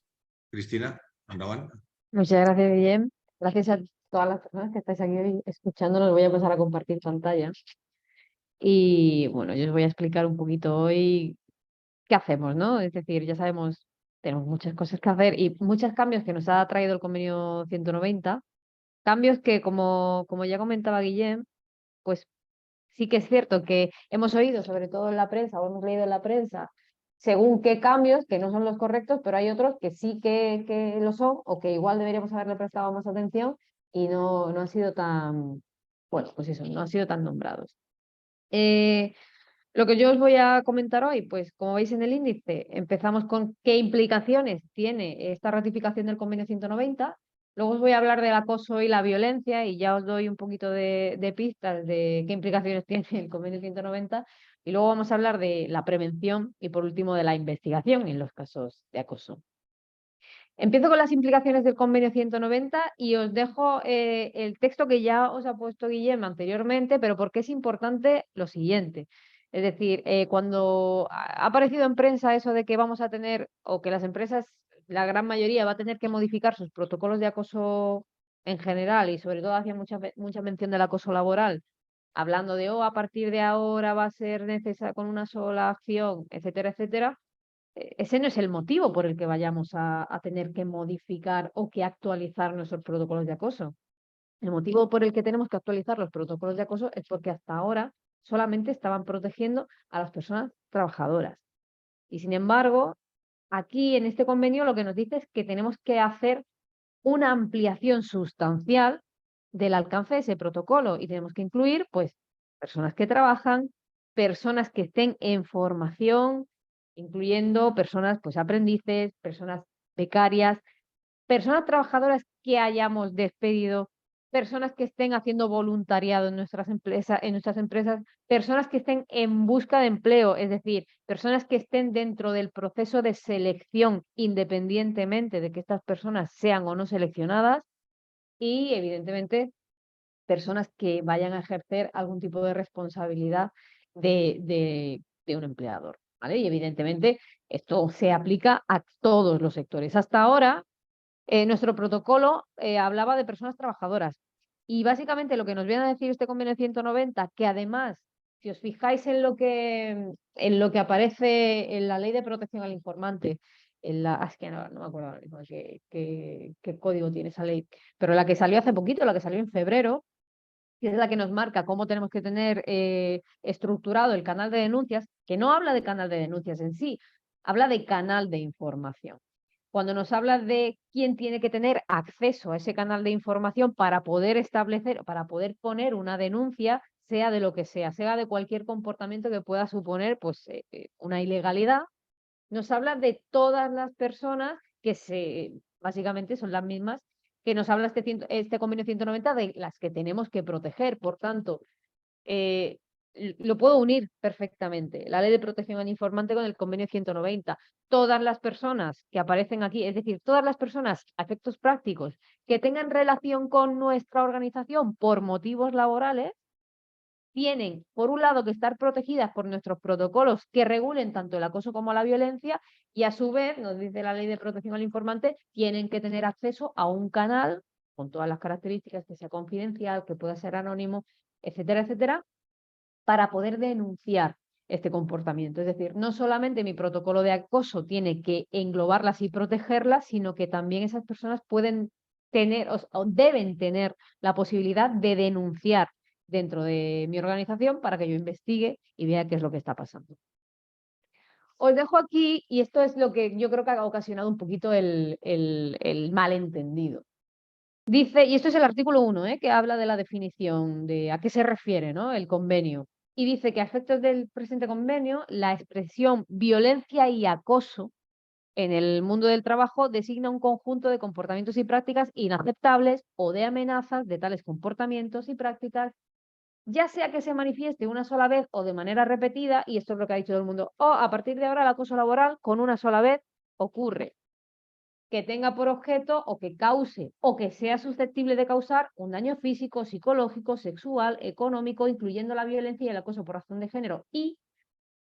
Cristina, endavant. Muchas gracias, Guillem. Gracias a todas las personas que estáis aquí hoy escuchándonos. Voy a pasar a compartir pantalla. Y bueno, yo os voy a explicar un poquito hoy qué hacemos, ¿no? Es decir, ya sabemos, tenemos muchas cosas que hacer y muchos cambios que nos ha traído el convenio 190. Cambios que, como ya comentaba Guillem, pues sí que es cierto que hemos oído, sobre todo en la prensa, o hemos leído en la prensa, según qué cambios, que no son los correctos, pero hay otros que sí que lo son, o que igual deberíamos haberle prestado más atención y no han sido tan, bueno, pues eso, no han sido tan nombrados. Lo que yo os voy a comentar hoy, pues como veis en el índice, empezamos con qué implicaciones tiene esta ratificación del convenio 190. Luego os voy a hablar del acoso y la violencia y ya os doy un poquito de pistas de qué implicaciones tiene el convenio 190. Y luego vamos a hablar de la prevención y por último de la investigación en los casos de acoso. Empiezo con las implicaciones del convenio 190 y os dejo el texto que ya os ha puesto Guillem anteriormente, pero porque es importante lo siguiente. Es decir, cuando ha aparecido en prensa eso de que vamos a tener, o que las empresas, la gran mayoría, va a tener que modificar sus protocolos de acoso en general, y sobre todo hacía mucha mención del acoso laboral, hablando de, a partir de ahora va a ser necesario con una sola acción, etcétera, etcétera, ese no es el motivo por el que vayamos a tener que modificar o que actualizar nuestros protocolos de acoso. El motivo por el que tenemos que actualizar los protocolos de acoso es porque hasta ahora solamente estaban protegiendo a las personas trabajadoras. Y sin embargo, aquí en este convenio lo que nos dice es que tenemos que hacer una ampliación sustancial del alcance de ese protocolo y tenemos que incluir, pues, personas que trabajan, personas que estén en formación, incluyendo personas, pues, aprendices, personas becarias, personas trabajadoras que hayamos despedido, personas que estén haciendo voluntariado en nuestras empresas, personas que estén en busca de empleo, es decir, personas que estén dentro del proceso de selección, independientemente de que estas personas sean o no seleccionadas, y evidentemente personas que vayan a ejercer algún tipo de responsabilidad de un empleador, ¿vale? Y evidentemente esto se aplica a todos los sectores. Hasta ahora, nuestro protocolo hablaba de personas trabajadoras y básicamente lo que nos viene a decir este convenio 190, que además, si os fijáis en lo que aparece en la Ley de Protección al Informante, es que no me acuerdo ahora mismo qué código tiene esa ley, pero la que salió hace poquito, la que salió en febrero, que es la que nos marca cómo tenemos que tener estructurado el canal de denuncias, que no habla de canal de denuncias en sí, habla de canal de información. Cuando nos habla de quién tiene que tener acceso a ese canal de información para poder establecer, para poder poner una denuncia, sea de lo que sea de cualquier comportamiento que pueda suponer pues, una ilegalidad, nos habla de todas las personas que básicamente son las mismas que nos habla este convenio 190 de las que tenemos que proteger. Por tanto, lo puedo unir perfectamente, la Ley de Protección al Informante con el convenio 190. Todas las personas que aparecen aquí, es decir, todas las personas a efectos prácticos que tengan relación con nuestra organización por motivos laborales, tienen, por un lado, que estar protegidas por nuestros protocolos que regulen tanto el acoso como la violencia y, a su vez, nos dice la Ley de Protección al Informante, tienen que tener acceso a un canal con todas las características, que sea confidencial, que pueda ser anónimo, etcétera, etcétera, para poder denunciar este comportamiento. Es decir, no solamente mi protocolo de acoso tiene que englobarlas y protegerlas, sino que también esas personas pueden tener o deben tener la posibilidad de denunciar dentro de mi organización para que yo investigue y vea qué es lo que está pasando. Os dejo aquí, y esto es lo que yo creo que ha ocasionado un poquito el malentendido. Dice, y esto es el artículo 1, que habla de la definición de a qué se refiere, ¿no?, el convenio. Y dice que a efectos del presente convenio, la expresión violencia y acoso en el mundo del trabajo designa un conjunto de comportamientos y prácticas inaceptables o de amenazas de tales comportamientos y prácticas, ya sea que se manifieste una sola vez o de manera repetida, y esto es lo que ha dicho todo el mundo, o a partir de ahora el acoso laboral con una sola vez ocurre, que tenga por objeto o que cause o que sea susceptible de causar un daño físico, psicológico, sexual, económico, incluyendo la violencia y el acoso por razón de género. Y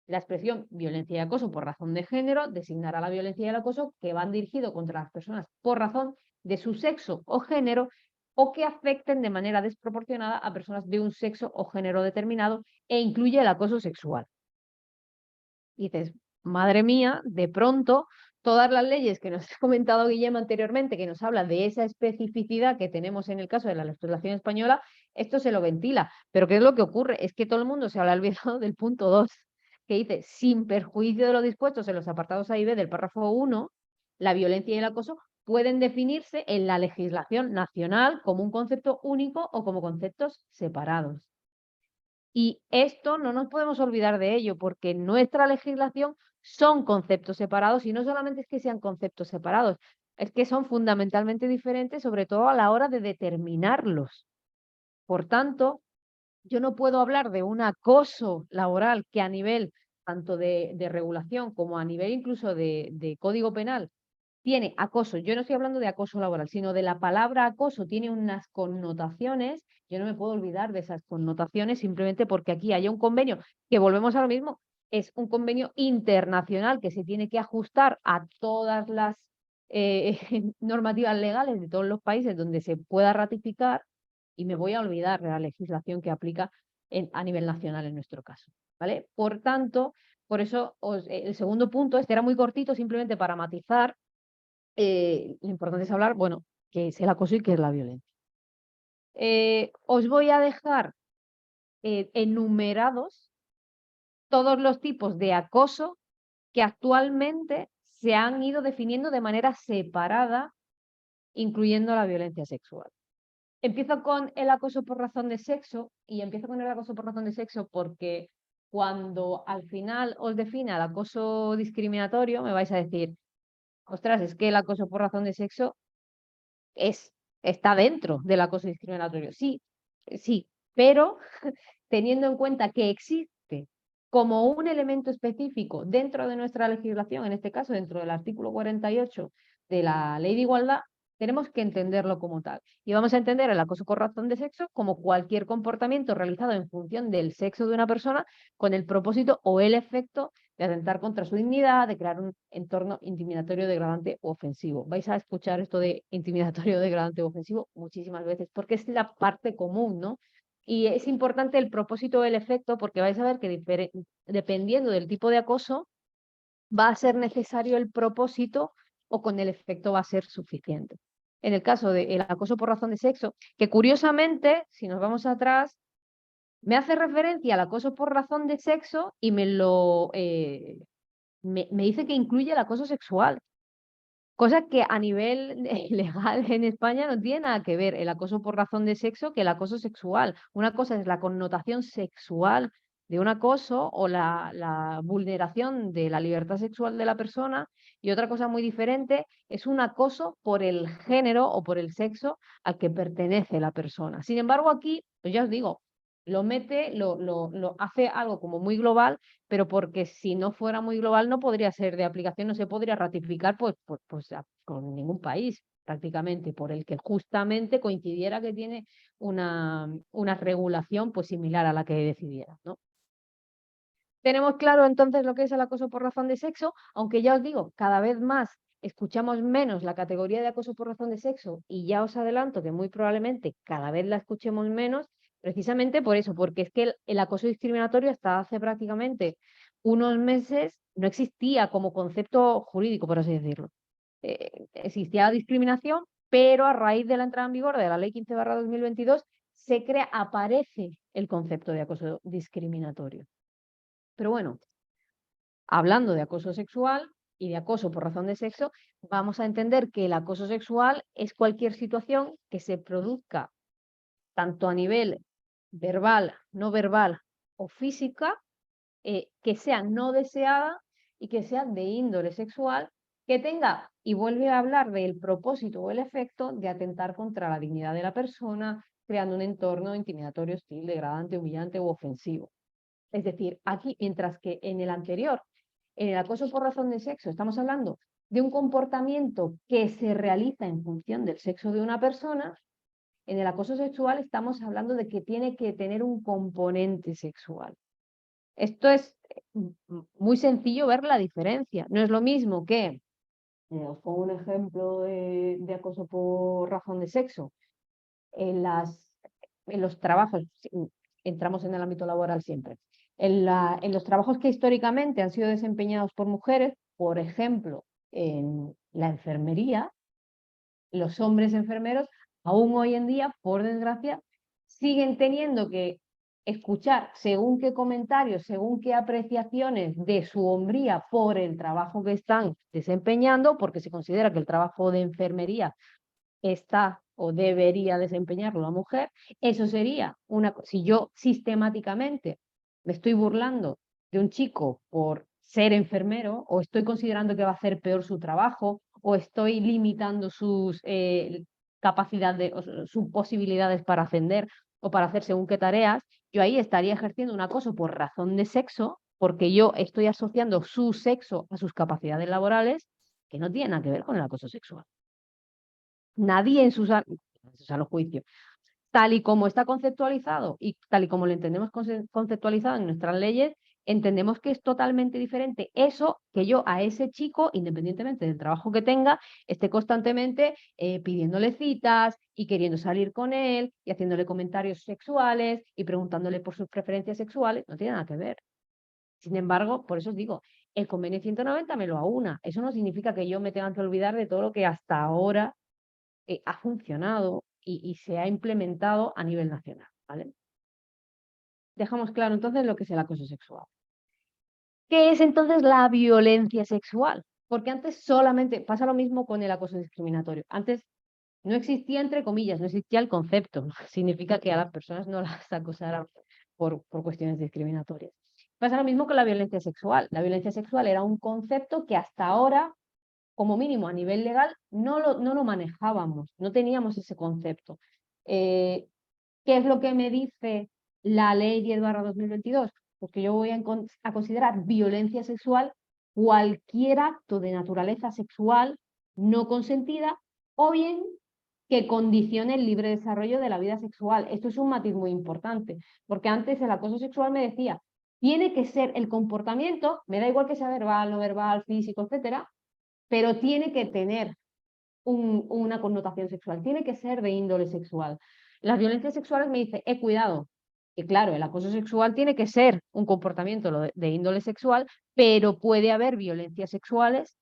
la expresión violencia y acoso por razón de género designará la violencia y el acoso que van dirigidos contra las personas por razón de su sexo o género o que afecten de manera desproporcionada a personas de un sexo o género determinado e incluye el acoso sexual. Y dices, madre mía, de pronto todas las leyes que nos ha comentado Guillermo anteriormente, que nos hablan de esa especificidad que tenemos en el caso de la legislación española, esto se lo ventila. Pero ¿qué es lo que ocurre? Es que todo el mundo se ha olvidado del punto 2, que dice, sin perjuicio de lo dispuesto en los apartados A y B del párrafo 1, la violencia y el acoso pueden definirse en la legislación nacional como un concepto único o como conceptos separados. Y esto no nos podemos olvidar de ello, porque en nuestra legislación son conceptos separados, y no solamente es que sean conceptos separados, es que son fundamentalmente diferentes, sobre todo a la hora de determinarlos. Por tanto, yo no puedo hablar de un acoso laboral que a nivel tanto de regulación como a nivel incluso de código penal tiene acoso. Yo no estoy hablando de acoso laboral, sino de la palabra acoso, tiene unas connotaciones. Yo no me puedo olvidar de esas connotaciones simplemente porque aquí haya un convenio, que volvemos a lo mismo, es un convenio internacional que se tiene que ajustar a todas las normativas legales de todos los países donde se pueda ratificar y me voy a olvidar de la legislación que aplica a nivel nacional en nuestro caso, ¿vale? Por tanto, por eso el segundo punto, este era muy cortito, simplemente para matizar, lo importante es hablar, bueno, qué es el acoso y qué es la violencia. Os voy a dejar enumerados todos los tipos de acoso que actualmente se han ido definiendo de manera separada, incluyendo la violencia sexual. Empiezo con el acoso por razón de sexo, y empiezo con el acoso por razón de sexo porque cuando al final os defina el acoso discriminatorio, me vais a decir, ostras, es que el acoso por razón de sexo está dentro del acoso discriminatorio. Sí, sí, pero teniendo en cuenta que existe como un elemento específico dentro de nuestra legislación, en este caso dentro del artículo 48 de la Ley de Igualdad, tenemos que entenderlo como tal. Y vamos a entender el acoso por razón de sexo como cualquier comportamiento realizado en función del sexo de una persona con el propósito o el efecto de atentar contra su dignidad, de crear un entorno intimidatorio, degradante o ofensivo. Vais a escuchar esto de intimidatorio, degradante o ofensivo muchísimas veces porque es la parte común, ¿no? Y es importante el propósito o el efecto porque vais a ver que dependiendo del tipo de acoso va a ser necesario el propósito o con el efecto va a ser suficiente. En el caso del acoso por razón de sexo, que curiosamente, si nos vamos atrás, me hace referencia al acoso por razón de sexo y me dice que incluye el acoso sexual. Cosa que a nivel legal en España no tiene nada que ver el acoso por razón de sexo que el acoso sexual. Una cosa es la connotación sexual de un acoso o la vulneración de la libertad sexual de la persona, y otra cosa muy diferente es un acoso por el género o por el sexo al que pertenece la persona. Sin embargo, aquí, pues ya os digo, lo hace algo como muy global, pero porque si no fuera muy global no podría ser de aplicación, no se podría ratificar con ningún país prácticamente, por el que justamente coincidiera que tiene una regulación pues similar a la que decidiera, ¿no? Tenemos claro entonces lo que es el acoso por razón de sexo, aunque ya os digo, cada vez más escuchamos menos la categoría de acoso por razón de sexo, y ya os adelanto que muy probablemente cada vez la escuchemos menos, precisamente por eso, porque es que el acoso discriminatorio hasta hace prácticamente unos meses no existía como concepto jurídico, por así decirlo. Existía la discriminación, pero a raíz de la entrada en vigor de la Ley 15/2022 aparece el concepto de acoso discriminatorio. Pero bueno, hablando de acoso sexual y de acoso por razón de sexo, vamos a entender que el acoso sexual es cualquier situación que se produzca tanto a nivel verbal, no verbal o física, que sea no deseada y que sea de índole sexual, que tenga, y vuelve a hablar del propósito o el efecto de atentar contra la dignidad de la persona, creando un entorno intimidatorio, hostil, degradante, humillante u ofensivo. Es decir, aquí, mientras que en el anterior, en el acoso por razón de sexo, estamos hablando de un comportamiento que se realiza en función del sexo de una persona, en el acoso sexual estamos hablando de que tiene que tener un componente sexual. Esto es muy sencillo ver la diferencia. No es lo mismo que, os pongo un ejemplo de acoso por razón de sexo, en los trabajos, entramos en el ámbito laboral siempre, en los trabajos que históricamente han sido desempeñados por mujeres, por ejemplo, en la enfermería, los hombres enfermeros, aún hoy en día, por desgracia, siguen teniendo que escuchar según qué comentarios, según qué apreciaciones de su hombría por el trabajo que están desempeñando, porque se considera que el trabajo de enfermería está o debería desempeñarlo la mujer. Eso sería si yo sistemáticamente me estoy burlando de un chico por ser enfermero, o estoy considerando que va a hacer peor su trabajo, o estoy limitando sus capacidades, sus posibilidades para ascender o para hacer según qué tareas, yo ahí estaría ejerciendo un acoso por razón de sexo, porque yo estoy asociando su sexo a sus capacidades laborales, que no tiene nada que ver con el acoso sexual. Nadie en su sano juicio, tal y como está conceptualizado y tal y como lo entendemos conceptualizado en nuestras leyes, entendemos que es totalmente diferente eso que yo a ese chico, independientemente del trabajo que tenga, esté constantemente pidiéndole citas y queriendo salir con él y haciéndole comentarios sexuales y preguntándole por sus preferencias sexuales. No tiene nada que ver. Sin embargo, por eso os digo, el convenio 190 me lo aúna. Eso no significa que yo me tenga que olvidar de todo lo que hasta ahora ha funcionado y se ha implementado a nivel nacional, ¿vale? Dejamos claro entonces lo que es el acoso sexual. ¿Qué es entonces la violencia sexual? Porque antes solamente pasa lo mismo con el acoso discriminatorio. Antes no existía, entre comillas, no existía el concepto. Significa que a las personas no las acosaran por cuestiones discriminatorias. Pasa lo mismo con la violencia sexual. La violencia sexual era un concepto que hasta ahora, como mínimo a nivel legal, no lo manejábamos, no teníamos ese concepto. ¿Qué es lo que me dice la ley 10/2022? Porque yo voy a considerar violencia sexual cualquier acto de naturaleza sexual no consentida o bien que condicione el libre desarrollo de la vida sexual. Esto es un matiz muy importante, porque antes el acoso sexual me decía, tiene que ser el comportamiento, me da igual que sea verbal, no verbal, físico, etcétera, pero tiene que tener una connotación sexual, tiene que ser de índole sexual. Las violencias sexuales me dicen, cuidado, que claro, el acoso sexual tiene que ser un comportamiento de índole sexual, pero puede haber violencias sexuales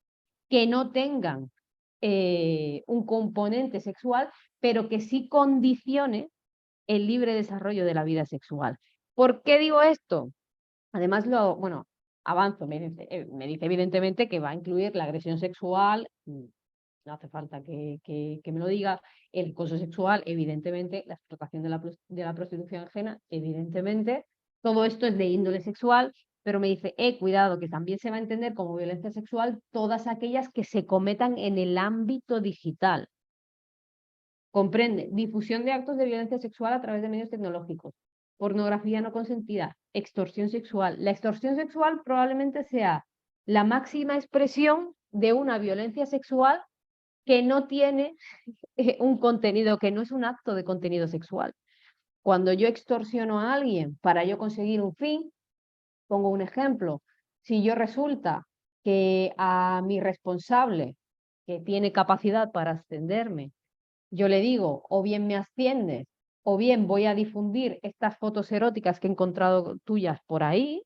que no tengan un componente sexual, pero que sí condicione el libre desarrollo de la vida sexual. ¿Por qué digo esto? Además, bueno, avanzo, me dice evidentemente que va a incluir la agresión sexual, no hace falta que me lo diga, el acoso sexual, evidentemente, la explotación de la prostitución ajena, evidentemente, todo esto es de índole sexual, pero me dice, cuidado, que también se va a entender como violencia sexual todas aquellas que se cometan en el ámbito digital. Comprende difusión de actos de violencia sexual a través de medios tecnológicos, pornografía no consentida, extorsión sexual. La extorsión sexual probablemente sea la máxima expresión de una violencia sexual que no tiene un contenido, que no es un acto de contenido sexual. Cuando yo extorsiono a alguien para yo conseguir un fin, pongo un ejemplo, si yo resulta que a mi responsable, que tiene capacidad para ascenderme, yo le digo, o bien me asciendes, o bien voy a difundir estas fotos eróticas que he encontrado tuyas por ahí,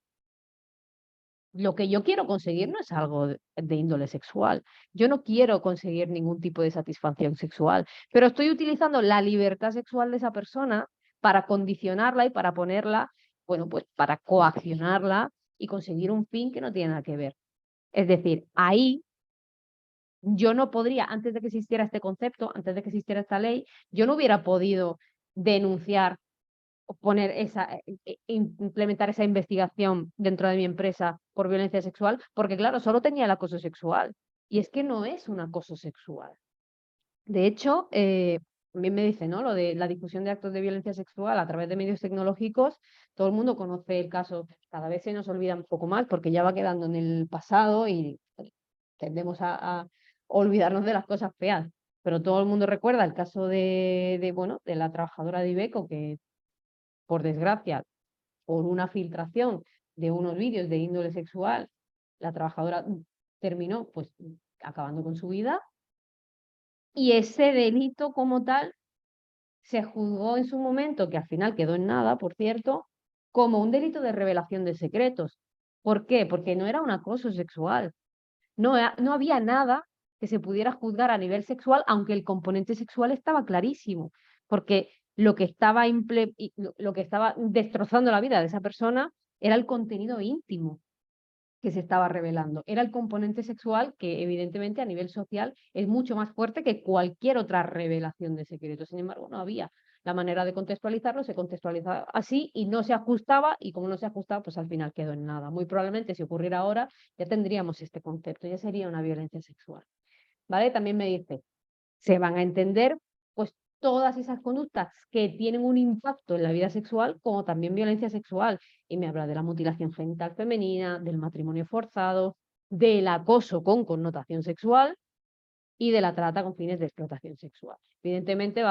lo que yo quiero conseguir no es algo de índole sexual. Yo no quiero conseguir ningún tipo de satisfacción sexual, pero estoy utilizando la libertad sexual de esa persona para condicionarla y para ponerla, bueno, pues para coaccionarla y conseguir un fin que no tiene nada que ver. Es decir, ahí yo no podría, antes de que existiera este concepto, antes de que existiera esta ley, yo no hubiera podido denunciar o poner implementar esa investigación dentro de mi empresa por violencia sexual, porque claro, solo tenía el acoso sexual. Y es que no es un acoso sexual. De hecho, también me dice, ¿no? Lo de la difusión de actos de violencia sexual a través de medios tecnológicos, todo el mundo conoce el caso, cada vez se nos olvida un poco más porque ya va quedando en el pasado y tendemos a olvidarnos de las cosas feas. Pero todo el mundo recuerda el caso bueno, de la trabajadora de Iveco que, por desgracia, por una filtración de unos vídeos de índole sexual, la trabajadora terminó pues acabando con su vida y ese delito como tal se juzgó en su momento, que al final quedó en nada, por cierto, como un delito de revelación de secretos. ¿Por qué? Porque no era un acoso sexual. No había nada que se pudiera juzgar a nivel sexual, aunque el componente sexual estaba clarísimo, porque lo que lo que estaba destrozando la vida de esa persona era el contenido íntimo que se estaba revelando. Era el componente sexual que evidentemente a nivel social es mucho más fuerte que cualquier otra revelación de secretos. Sin embargo, no había la manera de contextualizarlo, se contextualizaba así y no se ajustaba, y como no se ajustaba, pues al final quedó en nada. Muy probablemente si ocurriera ahora ya tendríamos este concepto, ya sería una violencia sexual. ¿Vale? También me dice, se van a entender pues todas esas conductas que tienen un impacto en la vida sexual como también violencia sexual. Y me habla de la mutilación genital femenina, del matrimonio forzado, del acoso con connotación sexual y de la trata con fines de explotación sexual. Evidentemente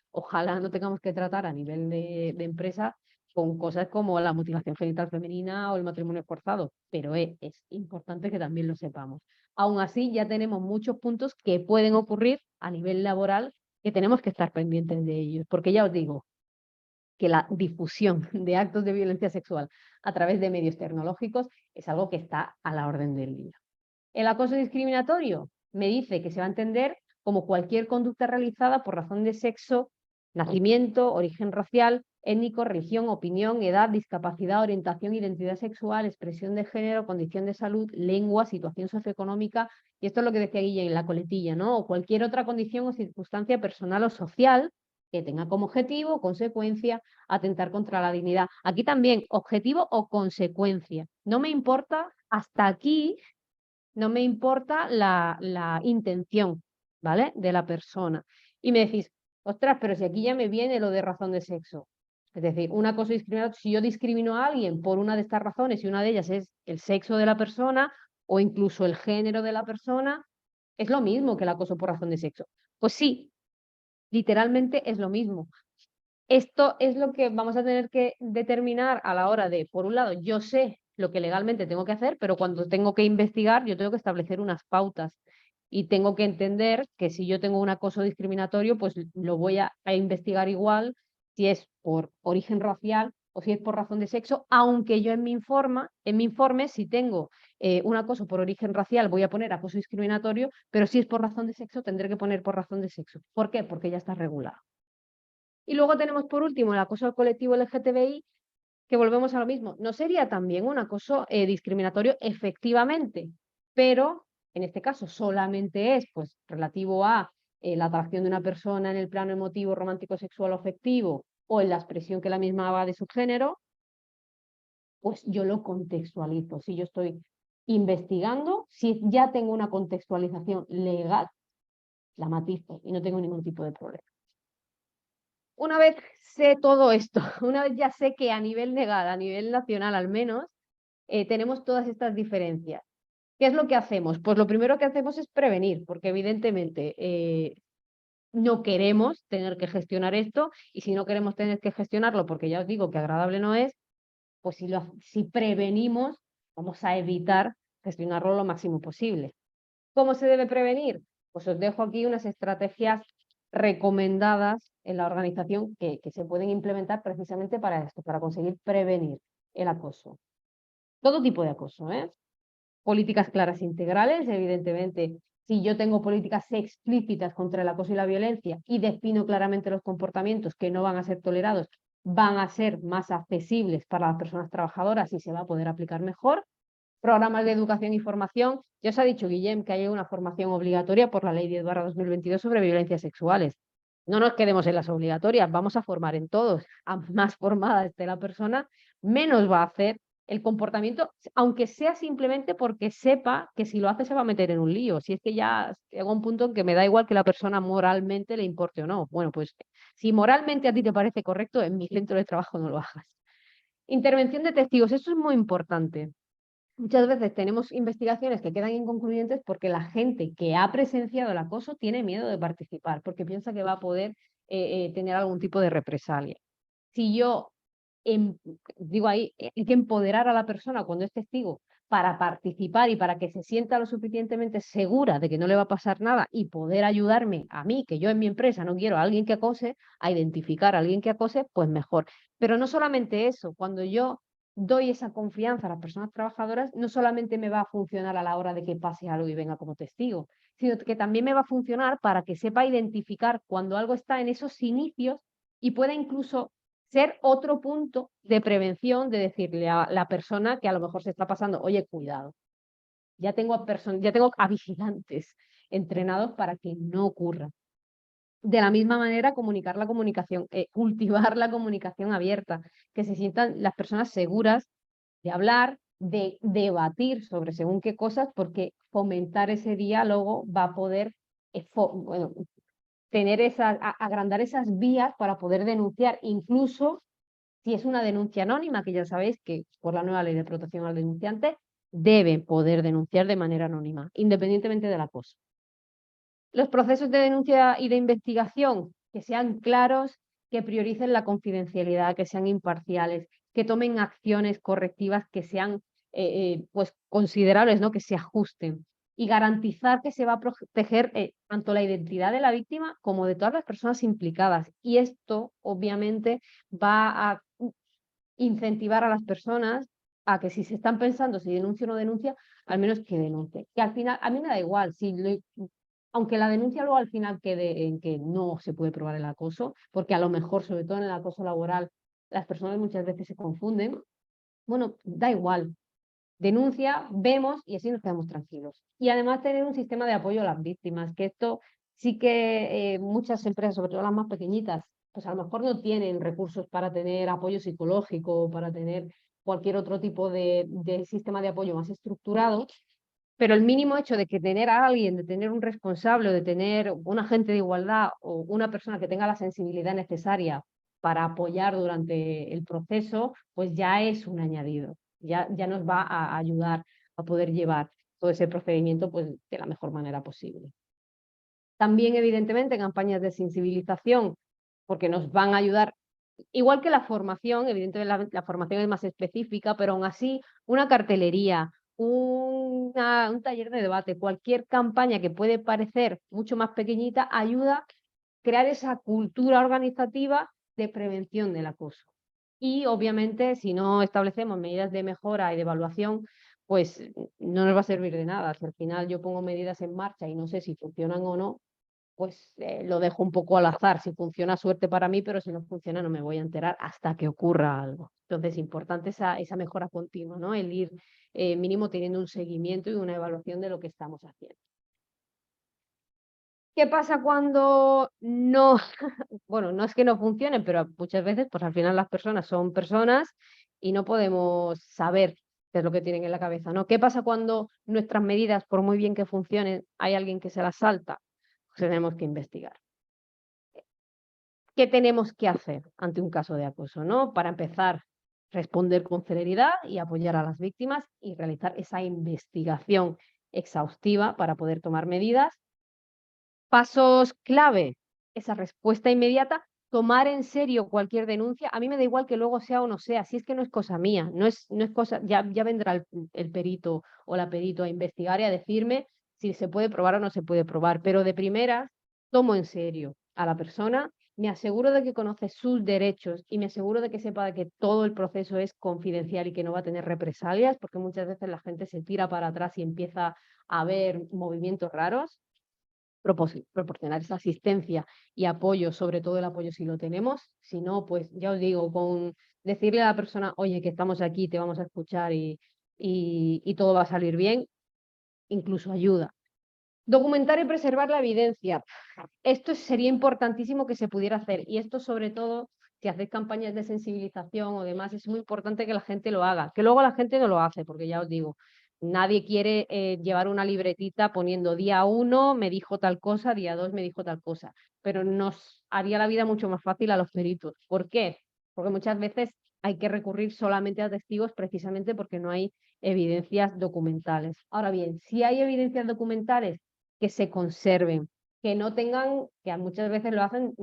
ojalá no tengamos que tratar a nivel de empresa con cosas como la mutilación genital femenina o el matrimonio forzado, pero es importante que también lo sepamos. Aún así, ya tenemos muchos puntos que pueden ocurrir a nivel laboral que tenemos que estar pendientes de ellos, porque ya os digo que la difusión de actos de violencia sexual a través de medios tecnológicos es algo que está a la orden del día. El acoso discriminatorio me dice que se va a entender como cualquier conducta realizada por razón de sexo, nacimiento, origen racial, étnico, religión, opinión, edad, discapacidad, orientación, identidad sexual, expresión de género, condición de salud, lengua, situación socioeconómica, y esto es lo que decía Guille en la coletilla, ¿no? O cualquier otra condición o circunstancia personal o social que tenga como objetivo o consecuencia atentar contra la dignidad. Aquí también, objetivo o consecuencia. No me importa hasta aquí, no me importa la intención, ¿vale? De la persona. Y me decís, ostras, pero si aquí ya me viene lo de razón de sexo. Es decir, una cosa discriminatoria, si yo discrimino a alguien por una de estas razones y una de ellas es el sexo de la persona o incluso el género de la persona, es lo mismo que el acoso por razón de sexo. Pues sí, literalmente es lo mismo. Esto es lo que vamos a tener que determinar a la hora de, por un lado, yo sé lo que legalmente tengo que hacer, pero cuando tengo que investigar, yo tengo que establecer unas pautas y tengo que entender que si yo tengo un acoso discriminatorio, pues lo voy a investigar igual si es por origen racial o si es por razón de sexo, aunque yo en mi informe, si tengo un acoso por origen racial, voy a poner acoso discriminatorio, pero si es por razón de sexo, tendré que poner por razón de sexo. ¿Por qué? Porque ya está regulado. Y luego tenemos por último el acoso al colectivo LGTBI, que volvemos a lo mismo. No sería también un acoso discriminatorio efectivamente, pero en este caso solamente es pues, relativo a la atracción de una persona en el plano emotivo, romántico, sexual o afectivo o en la expresión que la misma va de su género, pues yo lo contextualizo. Si yo estoy investigando, si ya tengo una contextualización legal, la matizo y no tengo ningún tipo de problema. Una vez sé todo esto, una vez ya sé que a nivel legal, a nivel nacional al menos, tenemos todas estas diferencias. ¿Qué es lo que hacemos? Pues lo primero que hacemos es prevenir, porque evidentemente no queremos tener que gestionar esto y si no queremos tener que gestionarlo, porque ya os digo que agradable no es, pues si prevenimos, vamos a evitar gestionarlo lo máximo posible. ¿Cómo se debe prevenir? Pues os dejo aquí unas estrategias recomendadas en la organización que se pueden implementar precisamente para esto, para conseguir prevenir el acoso. Todo tipo de acoso, ¿eh? Políticas claras e integrales, evidentemente, si yo tengo políticas explícitas contra el acoso y la violencia y defino claramente los comportamientos que no van a ser tolerados, van a ser más accesibles para las personas trabajadoras y se va a poder aplicar mejor. Programas de educación y formación. Ya os ha dicho Guillem que hay una formación obligatoria por la Ley 10/2022 sobre violencias sexuales. No nos quedemos en las obligatorias, vamos a formar en todos. A más formada esté la persona, menos va a hacer el comportamiento, aunque sea simplemente porque sepa que si lo hace se va a meter en un lío. Si es que ya llega un punto en que me da igual que la persona moralmente le importe o no. Bueno, pues si moralmente a ti te parece correcto, en mi centro de trabajo no lo hagas. Intervención de testigos, eso es muy importante. Muchas veces tenemos investigaciones que quedan inconcluyentes porque la gente que ha presenciado el acoso tiene miedo de participar, porque piensa que va a poder tener algún tipo de represalia. Si yo digo ahí, hay que empoderar a la persona cuando es testigo para participar y para que se sienta lo suficientemente segura de que no le va a pasar nada y poder ayudarme a mí, que yo en mi empresa no quiero a alguien que acose, a identificar a alguien que acose, pues mejor. Pero no solamente eso, cuando yo doy esa confianza a las personas trabajadoras, no solamente me va a funcionar a la hora de que pase algo y venga como testigo, sino que también me va a funcionar para que sepa identificar cuando algo está en esos inicios y pueda incluso ser otro punto de prevención, de decirle a la persona que a lo mejor se está pasando, oye, cuidado, ya tengo a vigilantes entrenados para que no ocurra. De la misma manera, comunicar la comunicación, cultivar la comunicación abierta, que se sientan las personas seguras de hablar, de debatir sobre según qué cosas, porque fomentar ese diálogo va a poder agrandar esas vías para poder denunciar, incluso si es una denuncia anónima, que ya sabéis que por la nueva ley de protección al denunciante debe poder denunciar de manera anónima, independientemente del acoso. Los procesos de denuncia y de investigación que sean claros, que prioricen la confidencialidad, que sean imparciales, que tomen acciones correctivas que sean pues considerables, ¿no? Que se ajusten y garantizar que se va a proteger tanto la identidad de la víctima como de todas las personas implicadas. Y esto, obviamente, va a incentivar a las personas a que si se están pensando si denuncia o no denuncia, al menos que denuncie. Que al final, a mí me da igual, aunque la denuncia luego al final quede en que no se puede probar el acoso, porque a lo mejor, sobre todo en el acoso laboral, las personas muchas veces se confunden, bueno, da igual, denuncia, vemos y así nos quedamos tranquilos. Y además tener un sistema de apoyo a las víctimas, que esto sí que muchas empresas, sobre todo las más pequeñitas, pues a lo mejor no tienen recursos para tener apoyo psicológico, para tener cualquier otro tipo de sistema de apoyo más estructurado, pero el mínimo hecho de que tener a alguien, de tener un responsable, de tener un agente de igualdad o una persona que tenga la sensibilidad necesaria para apoyar durante el proceso, pues ya es un añadido. Ya nos va a ayudar a poder llevar todo ese procedimiento pues, de la mejor manera posible. También, evidentemente, campañas de sensibilización, porque nos van a ayudar, igual que la formación, evidentemente la formación es más específica, pero aún así una cartelería, un taller de debate, cualquier campaña que puede parecer mucho más pequeñita, ayuda a crear esa cultura organizativa de prevención del acoso. Y obviamente, si no establecemos medidas de mejora y de evaluación, pues no nos va a servir de nada. Si al final yo pongo medidas en marcha y no sé si funcionan o no, pues lo dejo un poco al azar. Si funciona, suerte para mí, pero si no funciona, no me voy a enterar hasta que ocurra algo. Entonces, importante esa mejora continua, ¿no? El ir mínimo teniendo un seguimiento y una evaluación de lo que estamos haciendo. ¿Qué pasa cuando no, bueno, no es que no funcionen, pero muchas veces, pues al final las personas son personas y no podemos saber qué es lo que tienen en la cabeza, ¿no? ¿Qué pasa cuando nuestras medidas, por muy bien que funcionen, hay alguien que se las salta? Pues tenemos que investigar. ¿Qué tenemos que hacer ante un caso de acoso, no? Para empezar, responder con celeridad y apoyar a las víctimas y realizar esa investigación exhaustiva para poder tomar medidas. Pasos clave, esa respuesta inmediata, tomar en serio cualquier denuncia. A mí me da igual que luego sea o no sea, si es que no es cosa mía, no es cosa, ya vendrá el perito o la perito a investigar y a decirme si se puede probar o no se puede probar, pero de primeras tomo en serio a la persona, me aseguro de que conoce sus derechos y me aseguro de que sepa de que todo el proceso es confidencial y que no va a tener represalias, porque muchas veces la gente se tira para atrás y empieza a ver movimientos raros. Proporcionar esa asistencia y apoyo, sobre todo el apoyo si lo tenemos, si no, pues ya os digo, con decirle a la persona, oye, que estamos aquí, te vamos a escuchar y todo va a salir bien, incluso ayuda. Documentar y preservar la evidencia. Esto sería importantísimo que se pudiera hacer y esto sobre todo si hacéis campañas de sensibilización o demás, es muy importante que la gente lo haga, que luego la gente no lo hace, porque ya os digo, nadie quiere llevar una libretita poniendo día 1 me dijo tal cosa, día 2 me dijo tal cosa, pero nos haría la vida mucho más fácil a los peritos. ¿Por qué? Porque muchas veces hay que recurrir solamente a testigos precisamente porque no hay evidencias documentales. Ahora bien, si hay evidencias documentales que se conserven, que no tengan, que muchas veces lo hacen,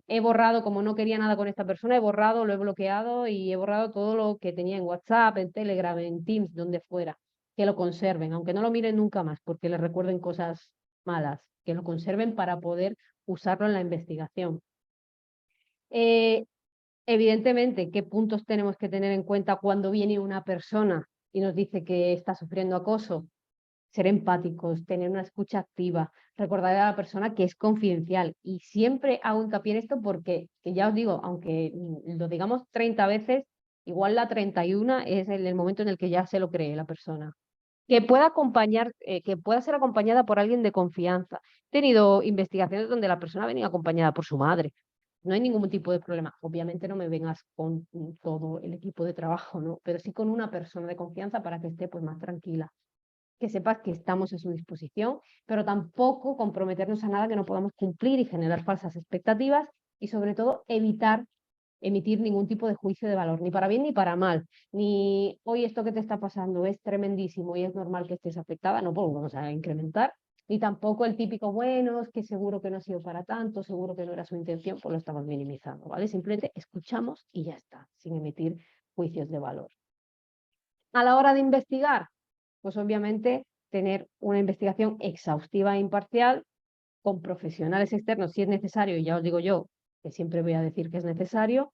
he borrado, como no quería nada con esta persona, he borrado, lo he bloqueado y he borrado todo lo que tenía en WhatsApp, en Telegram, en Teams, donde fuera, que lo conserven, aunque no lo miren nunca más, porque les recuerden cosas malas, que lo conserven para poder usarlo en la investigación. Evidentemente, ¿qué puntos tenemos que tener en cuenta cuando viene una persona y nos dice que está sufriendo acoso? Ser empáticos, tener una escucha activa, recordar a la persona que es confidencial. Y siempre hago hincapié en esto porque, que ya os digo, aunque lo digamos 30 veces, igual la 31 es el momento en el que ya se lo cree la persona. Que pueda acompañar, que pueda ser acompañada por alguien de confianza. He tenido investigaciones donde la persona venía acompañada por su madre. No hay ningún tipo de problema. Obviamente no me vengas con todo el equipo de trabajo, ¿no? Pero sí con una persona de confianza para que esté pues más tranquila. Que sepas que estamos a su disposición, pero tampoco comprometernos a nada que no podamos cumplir y generar falsas expectativas y sobre todo evitar emitir ningún tipo de juicio de valor, ni para bien ni para mal, ni hoy esto que te está pasando es tremendísimo y es normal que estés afectada, no, pues vamos a incrementar ni tampoco el típico, bueno, es que seguro que no ha sido para tanto, seguro que no era su intención, pues lo estamos minimizando, ¿vale? Simplemente escuchamos y ya está, sin emitir juicios de valor. A la hora de investigar, pues obviamente tener una investigación exhaustiva e imparcial con profesionales externos si es necesario, y ya os digo yo que siempre voy a decir que es necesario,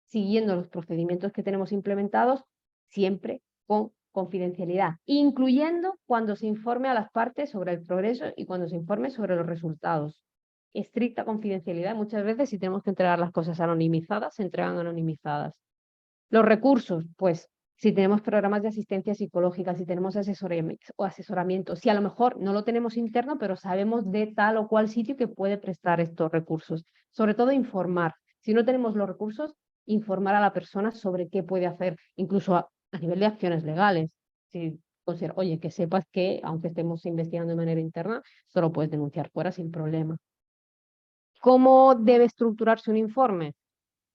siguiendo los procedimientos que tenemos implementados, siempre con confidencialidad, incluyendo cuando se informe a las partes sobre el progreso y cuando se informe sobre los resultados. Estricta confidencialidad, muchas veces si tenemos que entregar las cosas anonimizadas, se entregan anonimizadas. Los recursos, pues si tenemos programas de asistencia psicológica, si tenemos asesoramiento, si a lo mejor no lo tenemos interno, pero sabemos de tal o cual sitio que puede prestar estos recursos. Sobre todo informar. Si no tenemos los recursos, informar a la persona sobre qué puede hacer, incluso a nivel de acciones legales. Si oye, que sepas que aunque estemos investigando de manera interna, esto lo puedes denunciar fuera sin problema. ¿Cómo debe estructurarse un informe?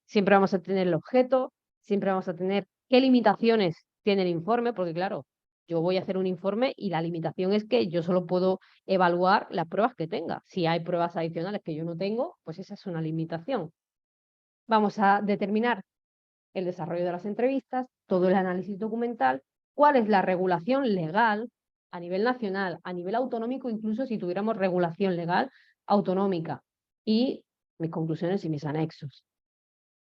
Siempre vamos a tener el objeto, siempre vamos a tener qué limitaciones tiene el informe, porque claro, yo voy a hacer un informe y la limitación es que yo solo puedo evaluar las pruebas que tenga. Si hay pruebas adicionales que yo no tengo, pues esa es una limitación. Vamos a determinar el desarrollo de las entrevistas, todo el análisis documental, cuál es la regulación legal a nivel nacional, a nivel autonómico, incluso si tuviéramos regulación legal autonómica, y mis conclusiones y mis anexos.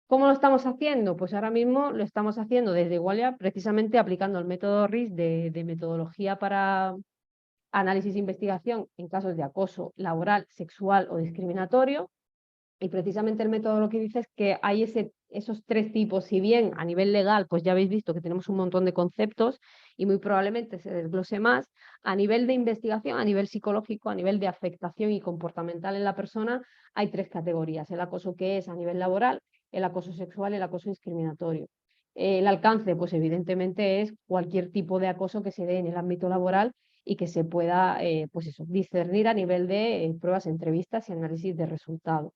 ¿Cómo lo estamos haciendo? Pues ahora mismo lo estamos haciendo desde Igualia, precisamente aplicando el método RIS de metodología para análisis e investigación en casos de acoso laboral, sexual o discriminatorio. Y precisamente el método lo que dice es que hay esos tres tipos. Si bien a nivel legal, pues ya habéis visto que tenemos un montón de conceptos y muy probablemente se desglose más, a nivel de investigación, a nivel psicológico, a nivel de afectación y comportamental en la persona, hay tres categorías. El acoso que es a nivel laboral, el acoso sexual y el acoso discriminatorio. El alcance, pues evidentemente es cualquier tipo de acoso que se dé en el ámbito laboral y que se pueda pues eso, discernir a nivel de pruebas, entrevistas y análisis de resultados.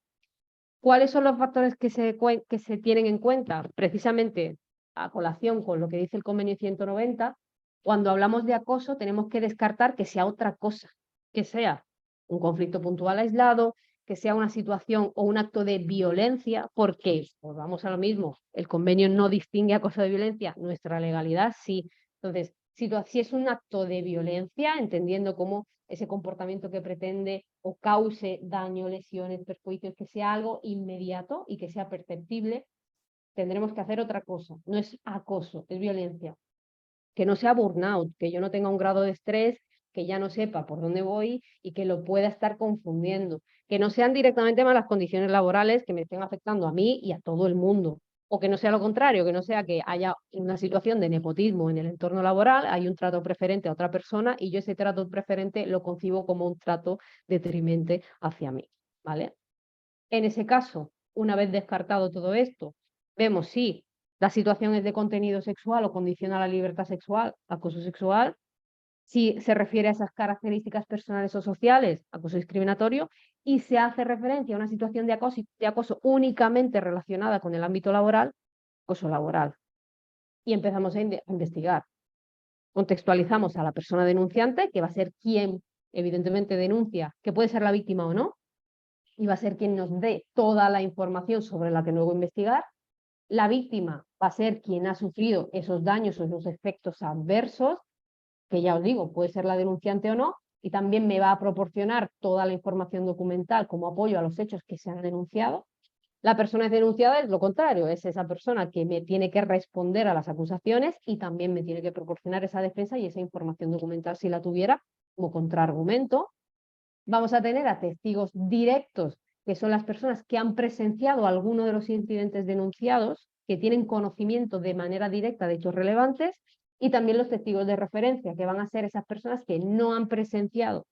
¿Cuáles son los factores que se tienen en cuenta? Precisamente a colación con lo que dice el convenio 190, cuando hablamos de acoso tenemos que descartar que sea otra cosa, que sea un conflicto puntual aislado, que sea una situación o un acto de violencia, porque, pues vamos a lo mismo, el convenio no distingue acoso de violencia, nuestra legalidad sí. Entonces, si es un acto de violencia, entendiendo cómo ese comportamiento que pretende o cause daño, lesiones, perjuicios, que sea algo inmediato y que sea perceptible, tendremos que hacer otra cosa. No es acoso, es violencia. Que no sea burnout, que yo no tenga un grado de estrés, que ya no sepa por dónde voy y que lo pueda estar confundiendo. Que no sean directamente malas condiciones laborales que me estén afectando a mí y a todo el mundo. O que no sea lo contrario, que no sea que haya una situación de nepotismo en el entorno laboral, hay un trato preferente a otra persona y yo ese trato preferente lo concibo como un trato detrimente hacia mí, ¿vale? En ese caso, una vez descartado todo esto, vemos si la situación es de contenido sexual o condiciona a la libertad sexual, acoso sexual, si se refiere a esas características personales o sociales, acoso discriminatorio, y se hace referencia a una situación de acoso únicamente relacionada con el ámbito laboral, acoso laboral. Y empezamos a investigar. Contextualizamos a la persona denunciante, que va a ser quien evidentemente denuncia, que puede ser la víctima o no, y va a ser quien nos dé toda la información sobre la que luego investigar. La víctima va a ser quien ha sufrido esos daños o esos efectos adversos, que ya os digo, puede ser la denunciante o no, y también me va a proporcionar toda la información documental como apoyo a los hechos que se han denunciado. La persona denunciada es lo contrario, es esa persona que me tiene que responder a las acusaciones y también me tiene que proporcionar esa defensa y esa información documental si la tuviera como contraargumento. Vamos a tener a testigos directos, que son las personas que han presenciado alguno de los incidentes denunciados, que tienen conocimiento de manera directa de hechos relevantes, y también los testigos de referencia, que van a ser esas personas que no han presenciado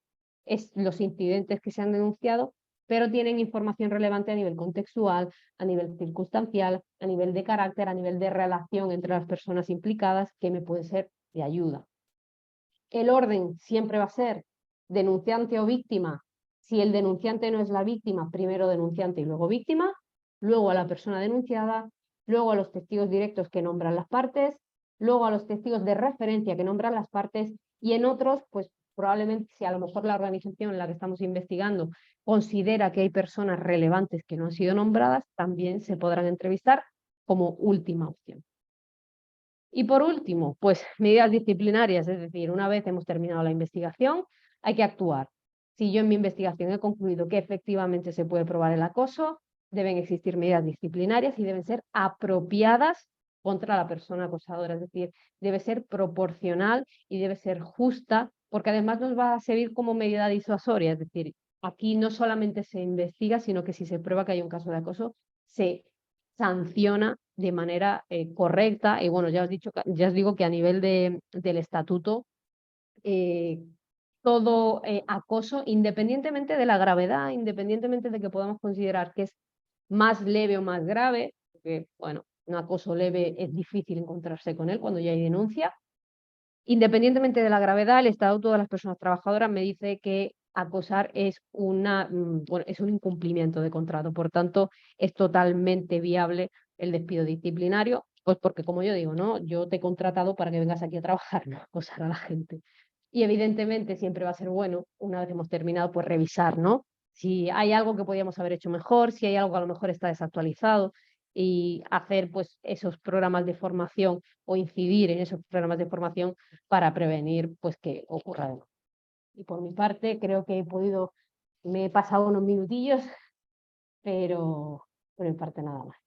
los incidentes que se han denunciado, pero tienen información relevante a nivel contextual, a nivel circunstancial, a nivel de carácter, a nivel de relación entre las personas implicadas, que me puede ser de ayuda. El orden siempre va a ser denunciante o víctima. Si el denunciante no es la víctima, primero denunciante y luego víctima, luego a la persona denunciada, luego a los testigos directos que nombran las partes, luego a los testigos de referencia que nombran las partes, y en otros, pues probablemente si a lo mejor la organización en la que estamos investigando considera que hay personas relevantes que no han sido nombradas, también se podrán entrevistar como última opción. Y por último, pues medidas disciplinarias, es decir, una vez hemos terminado la investigación, hay que actuar. Si yo en mi investigación he concluido que efectivamente se puede probar el acoso, deben existir medidas disciplinarias y deben ser apropiadas contra la persona acosadora, es decir, debe ser proporcional y debe ser justa, porque además nos va a servir como medida disuasoria, es decir, aquí no solamente se investiga, sino que si se prueba que hay un caso de acoso, se sanciona de manera correcta. Y bueno, ya os digo que a nivel del estatuto, todo acoso, independientemente de la gravedad, independientemente de que podamos considerar que es más leve o más grave, porque bueno, un acoso leve es difícil encontrarse con él cuando ya hay denuncia. Independientemente de la gravedad, el Estatuto de las Personas Trabajadoras me dice que acosar es es un incumplimiento de contrato. Por tanto, es totalmente viable el despido disciplinario, pues porque, como yo digo, ¿no? Yo te he contratado para que vengas aquí a trabajar, no a acosar a la gente. Y evidentemente siempre va a ser bueno, una vez hemos terminado, pues revisar, ¿no? Si hay algo que podíamos haber hecho mejor, si hay algo que a lo mejor está desactualizado, y hacer pues esos programas de formación o incidir en esos programas de formación para prevenir pues que ocurra de nuevo. Y por mi parte creo que me he pasado unos minutillos, pero por mi parte nada más.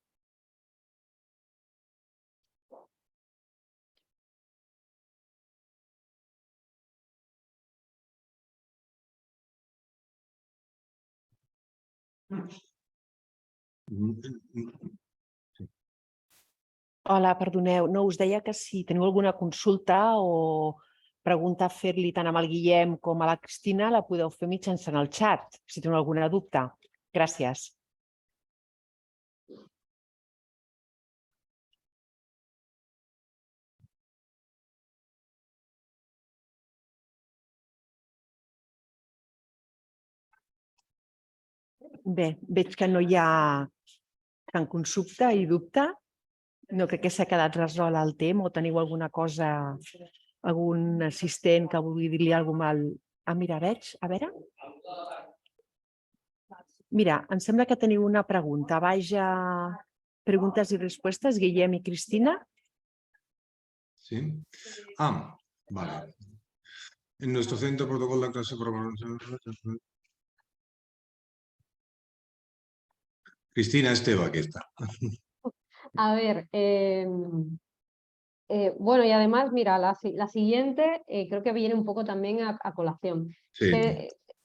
Hola, perdoneu. No, us deia que si teniu alguna consulta o pregunta a fer-li tant amb el Guillem com a la Cristina, la podeu fer mitjançant el xat, si teniu alguna dubte. Gràcies. Bé, veig que no hi ha cap consulta i dubte. No crec que s'ha quedat resolt el tema o teniu alguna cosa, algun assistent que vulgui dir-li alguna cosa mal. Ah, mira, veig, a veure. Mira, em sembla que teniu una pregunta. Baix a preguntes i respostes, Guillem i Cristina. Sí. Ah, vale. En nuestro centro protocolo de clase Cristina Esteba, aquí está. A ver, bueno, y además, mira, la siguiente creo que viene un poco también a colación. Sí.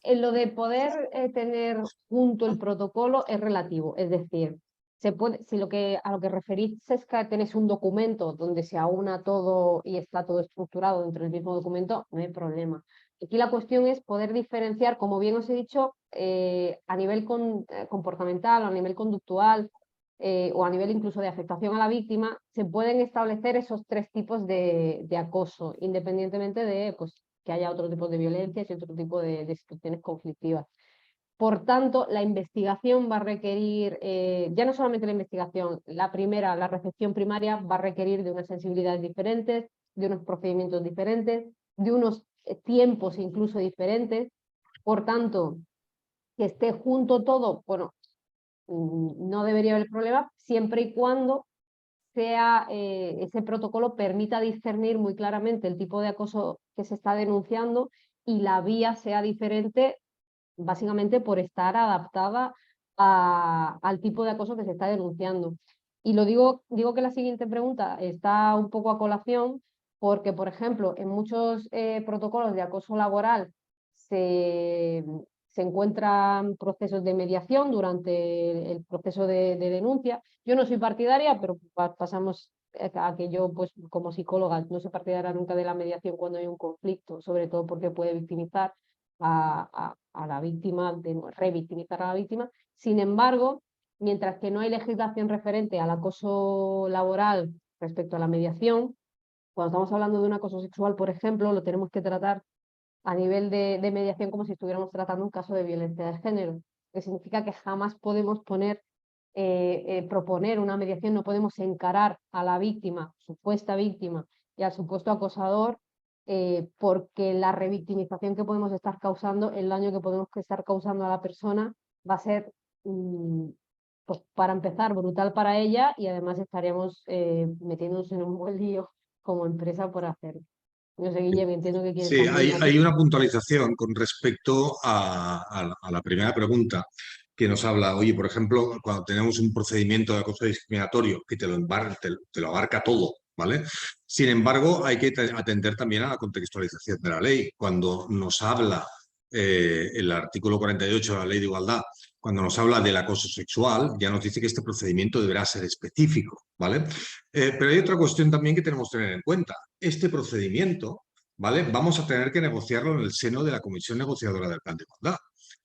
En lo de poder tener junto el protocolo es relativo, es decir, si a lo que referís es que tenéis un documento donde se aúna todo y está todo estructurado dentro del mismo documento, no hay problema. Aquí la cuestión es poder diferenciar, como bien os he dicho, a nivel comportamental o a nivel conductual, o a nivel incluso de afectación a la víctima, se pueden establecer esos tres tipos de acoso, independientemente de pues, que haya otro tipo de violencias y otro tipo de situaciones conflictivas. Por tanto, la investigación va a requerir, ya no solamente la investigación, la recepción primaria va a requerir de unas sensibilidades diferentes, de unos procedimientos diferentes, de unos tiempos incluso diferentes. Por tanto, que esté junto todo, bueno, no debería haber problema siempre y cuando ese protocolo permita discernir muy claramente el tipo de acoso que se está denunciando y la vía sea diferente, básicamente por estar adaptada al tipo de acoso que se está denunciando. Y digo que la siguiente pregunta está un poco a colación porque, por ejemplo, en muchos protocolos de acoso laboral se encuentran procesos de mediación durante el proceso de denuncia. Yo no soy partidaria, pero pasamos a que yo, pues, como psicóloga, no soy partidaria nunca de la mediación cuando hay un conflicto, sobre todo porque puede victimizar a la víctima, revictimizar a la víctima. Sin embargo, mientras que no hay legislación referente al acoso laboral respecto a la mediación, cuando estamos hablando de un acoso sexual, por ejemplo, lo tenemos que tratar a nivel de mediación como si estuviéramos tratando un caso de violencia de género, que significa que jamás podemos proponer una mediación, no podemos encarar a la víctima, supuesta víctima, y al supuesto acosador porque la revictimización que podemos estar causando, el daño que podemos estar causando a la persona va a ser, pues para empezar, brutal para ella y además estaríamos metiéndonos en un buen lío como empresa por hacerlo. No sé, Guillermo, entiendo que quieres Sí, también hay una puntualización con respecto a la primera pregunta que nos habla, oye, por ejemplo, cuando tenemos un procedimiento de acoso discriminatorio que te lo abarca todo, ¿vale? Sin embargo, hay que atender también a la contextualización de la ley. Cuando nos habla el artículo 48 de la Ley de Igualdad, cuando nos habla del acoso sexual, ya nos dice que este procedimiento deberá ser específico, ¿vale? Pero hay otra cuestión también que tenemos que tener en cuenta. Este procedimiento, ¿vale? Vamos a tener que negociarlo en el seno de la Comisión Negociadora del Plan de Igualdad.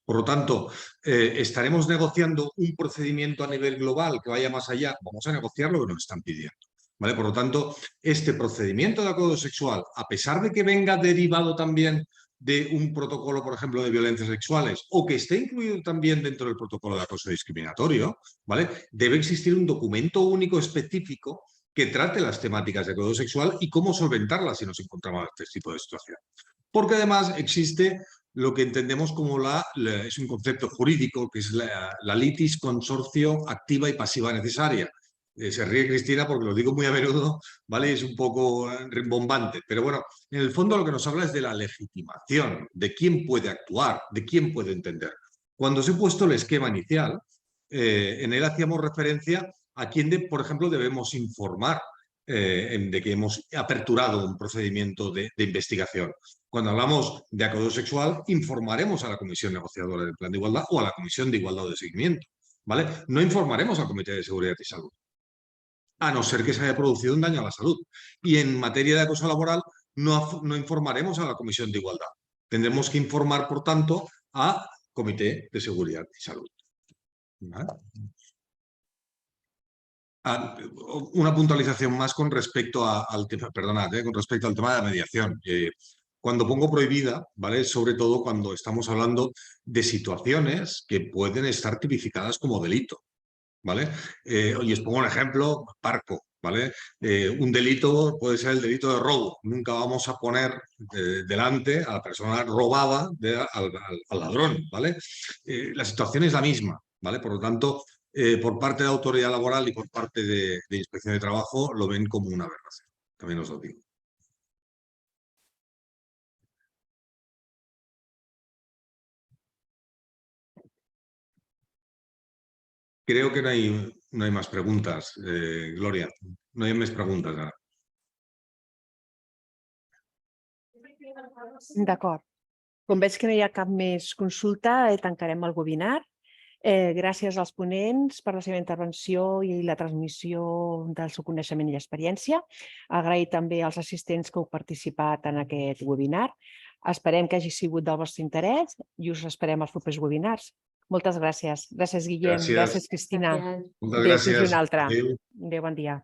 Por lo tanto, estaremos negociando un procedimiento a nivel global que vaya más allá. Vamos a negociar lo que nos están pidiendo, ¿vale? Por lo tanto, este procedimiento de acoso sexual, a pesar de que venga derivado también de un protocolo, por ejemplo, de violencias sexuales, o que esté incluido también dentro del protocolo de acoso discriminatorio, ¿vale? Debe existir un documento único específico que trate las temáticas de acoso sexual y cómo solventarlas si nos encontramos en este tipo de situación. Porque además existe lo que entendemos como es un concepto jurídico, que es la litis consorcio activa y pasiva necesaria. Se ríe Cristina porque lo digo muy a menudo, ¿vale? Es un poco rimbombante, pero bueno, en el fondo lo que nos habla es de la legitimación, de quién puede actuar, de quién puede entender. Cuando os he puesto el esquema inicial, en él hacíamos referencia a quién, por ejemplo, debemos informar de que hemos aperturado un procedimiento de investigación. Cuando hablamos de acoso sexual, informaremos a la Comisión Negociadora del Plan de Igualdad o a la Comisión de Igualdad o de Seguimiento, ¿vale? No informaremos al Comité de Seguridad y Salud, a no ser que se haya producido un daño a la salud. Y en materia de acoso laboral, no informaremos a la Comisión de Igualdad. Tendremos que informar, por tanto, a Comité de Seguridad y Salud. ¿Vale? Una puntualización más con respecto al tema, perdonad, con respecto al tema de la mediación. Cuando pongo prohibida, ¿vale? Sobre todo cuando estamos hablando de situaciones que pueden estar tipificadas como delito, ¿vale? Y os pongo un ejemplo, parco, ¿vale? Un delito puede ser el delito de robo. Nunca vamos a poner delante a la persona robada al ladrón, ¿vale? La situación es la misma, ¿vale? Por lo tanto, por parte de la autoridad laboral y por parte de Inspección de Trabajo lo ven como una aberración. También os lo digo. Creo que no hay más preguntas, Gloria. No hi ha més preguntes ara. D'acord. Com veig que no hi ha cap més consulta, tancarem el webinar. Gràcies als ponents per la seva intervenció i la transmissió del seu coneixement i experiència. Agrair també als assistents que heu participat en aquest webinar. Esperem que hagi sigut del vostre interès i us esperem als propers webinars. Moltes gràcies. Gràcies, Guillem. Gràcies, Cristina. Gracias. Moltes Adéu, fins gràcies. una altra. Adéu. Adéu, bon dia.